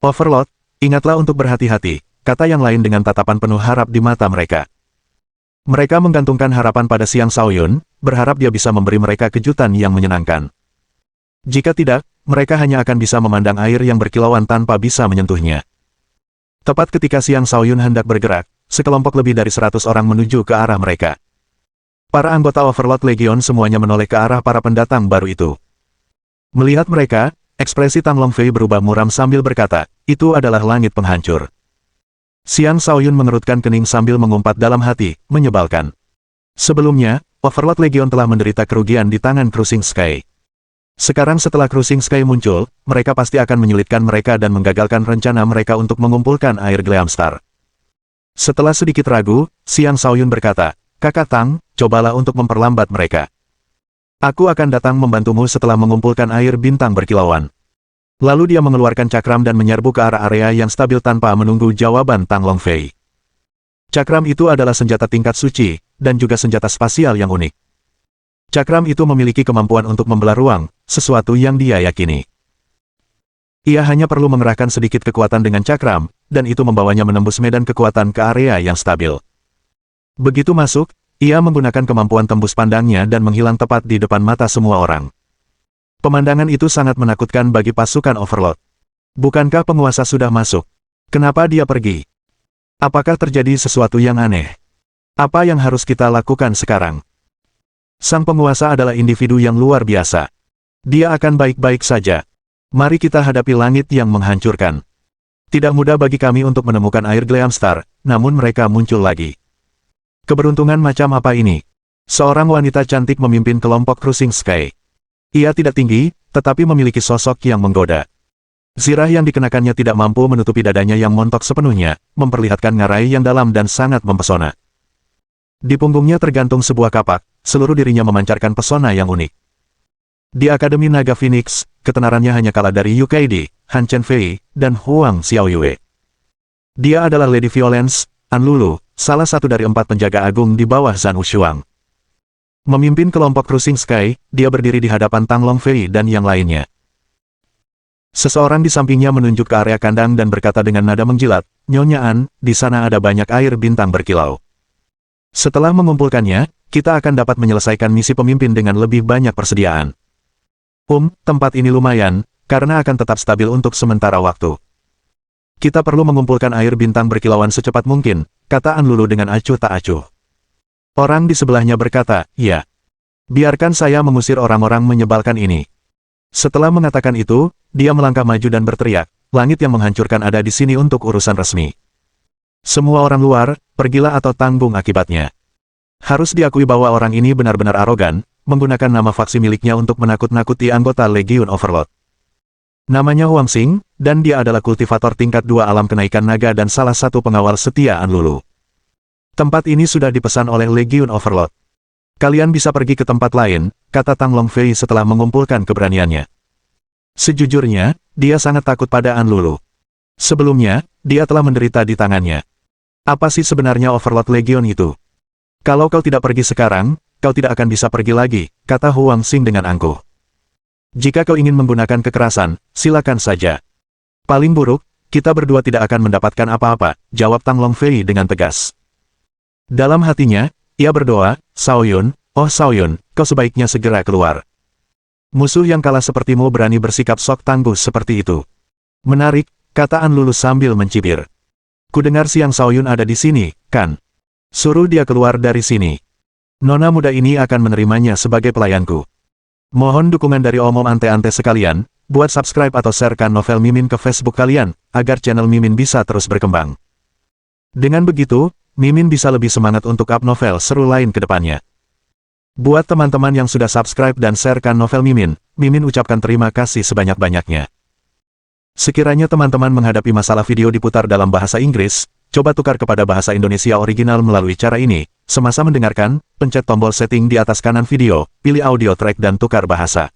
Overlord, ingatlah untuk berhati-hati, kata yang lain dengan tatapan penuh harap di mata mereka. Mereka menggantungkan harapan pada Xiang Shaoyun, berharap dia bisa memberi mereka kejutan yang menyenangkan. Jika tidak, mereka hanya akan bisa memandang air yang berkilauan tanpa bisa menyentuhnya. Tepat ketika Xiang Shaoyun hendak bergerak, sekelompok lebih dari 100 orang menuju ke arah mereka. Para anggota Overlord Legion semuanya menoleh ke arah para pendatang baru itu. Melihat mereka, ekspresi Tang Longfei berubah muram sambil berkata, itu adalah langit penghancur. Xiang Shaoyun mengerutkan kening sambil mengumpat dalam hati, menyebalkan. Sebelumnya, Overlord Legion telah menderita kerugian di tangan Cruising Sky. Sekarang setelah Cruising Sky muncul, mereka pasti akan menyulitkan mereka dan menggagalkan rencana mereka untuk mengumpulkan air Gleamstar. Setelah sedikit ragu, Xiang Shaoyun berkata, Kakak Tang, cobalah untuk memperlambat mereka. Aku akan datang membantumu setelah mengumpulkan air bintang berkilauan. Lalu dia mengeluarkan cakram dan menyerbu ke arah area yang stabil tanpa menunggu jawaban Tang Longfei. Cakram itu adalah senjata tingkat suci, dan juga senjata spasial yang unik. Cakram itu memiliki kemampuan untuk membelah ruang, sesuatu yang dia yakini. Ia hanya perlu mengerahkan sedikit kekuatan dengan cakram, dan itu membawanya menembus medan kekuatan ke area yang stabil. Begitu masuk, ia menggunakan kemampuan tembus pandangnya dan menghilang tepat di depan mata semua orang. Pemandangan itu sangat menakutkan bagi pasukan Overlord. Bukankah penguasa sudah masuk? Kenapa dia pergi? Apakah terjadi sesuatu yang aneh? Apa yang harus kita lakukan sekarang? Sang penguasa adalah individu yang luar biasa. Dia akan baik-baik saja. Mari kita hadapi langit yang menghancurkan. Tidak mudah bagi kami untuk menemukan air Gleamstar, namun mereka muncul lagi. Keberuntungan macam apa ini? Seorang wanita cantik memimpin kelompok Cruising Sky. Ia tidak tinggi, tetapi memiliki sosok yang menggoda. Zirah yang dikenakannya tidak mampu menutupi dadanya yang montok sepenuhnya, memperlihatkan ngarai yang dalam dan sangat mempesona. Di punggungnya tergantung sebuah kapak, seluruh dirinya memancarkan pesona yang unik. Di Akademi Naga Phoenix, ketenarannya hanya kalah dari Yu Kaidi, Han Chenfei, dan Huang Xiaoyue. Dia adalah Lady Violence, An Lulu, salah satu dari 4 penjaga agung di bawah Zhan Wushuang. Memimpin kelompok Cruising Sky, dia berdiri di hadapan Tang Longfei dan yang lainnya. Seseorang di sampingnya menunjuk ke area kandang dan berkata dengan nada menjilat, Nyonya An, di sana ada banyak air bintang berkilau. Setelah mengumpulkannya, kita akan dapat menyelesaikan misi pemimpin dengan lebih banyak persediaan. Tempat ini lumayan, karena akan tetap stabil untuk sementara waktu. Kita perlu mengumpulkan air bintang berkilauan secepat mungkin, kata An Lulu dengan acuh tak acuh. Orang di sebelahnya berkata, "Ya. Biarkan saya mengusir orang-orang menyebalkan ini." Setelah mengatakan itu, dia melangkah maju dan berteriak, "Langit yang menghancurkan ada di sini untuk urusan resmi. Semua orang luar, pergilah atau tanggung akibatnya." Harus diakui bahwa orang ini benar-benar arogan, menggunakan nama faksi miliknya untuk menakut-nakuti anggota Legion Overlord. Namanya Huang Xing, dan dia adalah kultivator tingkat 2 alam kenaikan naga dan salah satu pengawal setia Anlulu. Tempat ini sudah dipesan oleh Legion Overlord. "Kalian bisa pergi ke tempat lain," kata Tang Longfei setelah mengumpulkan keberaniannya. Sejujurnya, dia sangat takut pada Anlulu. Sebelumnya, dia telah menderita di tangannya. Apa sih sebenarnya Overlord Legion itu? "Kalau kau tidak pergi sekarang, kau tidak akan bisa pergi lagi," kata Huang Xing dengan angkuh. "Jika kau ingin menggunakan kekerasan, silakan saja. Paling buruk, kita berdua tidak akan mendapatkan apa-apa," jawab Tang Longfei dengan tegas. Dalam hatinya, ia berdoa, "Shaoyun, oh Shaoyun, kau sebaiknya segera keluar. Musuh yang kalah sepertimu berani bersikap sok tangguh seperti itu." "Menarik," kata Anlulu sambil mencibir. "Kudengar Siang Shaoyun ada di sini, kan? Suruh dia keluar dari sini. Nona muda ini akan menerimanya sebagai pelayanku." Mohon dukungan dari omom ante-ante sekalian, buat subscribe atau sharekan novel Mimin ke Facebook kalian, agar channel Mimin bisa terus berkembang. Dengan begitu, Mimin bisa lebih semangat untuk up novel seru lain ke depannya. Buat teman-teman yang sudah subscribe dan sharekan novel Mimin, Mimin ucapkan terima kasih sebanyak-banyaknya. Sekiranya teman-teman menghadapi masalah video diputar dalam bahasa Inggris, coba tukar kepada bahasa Indonesia original melalui cara ini. Semasa mendengarkan, pencet tombol setting di atas kanan video, pilih audio track dan tukar bahasa.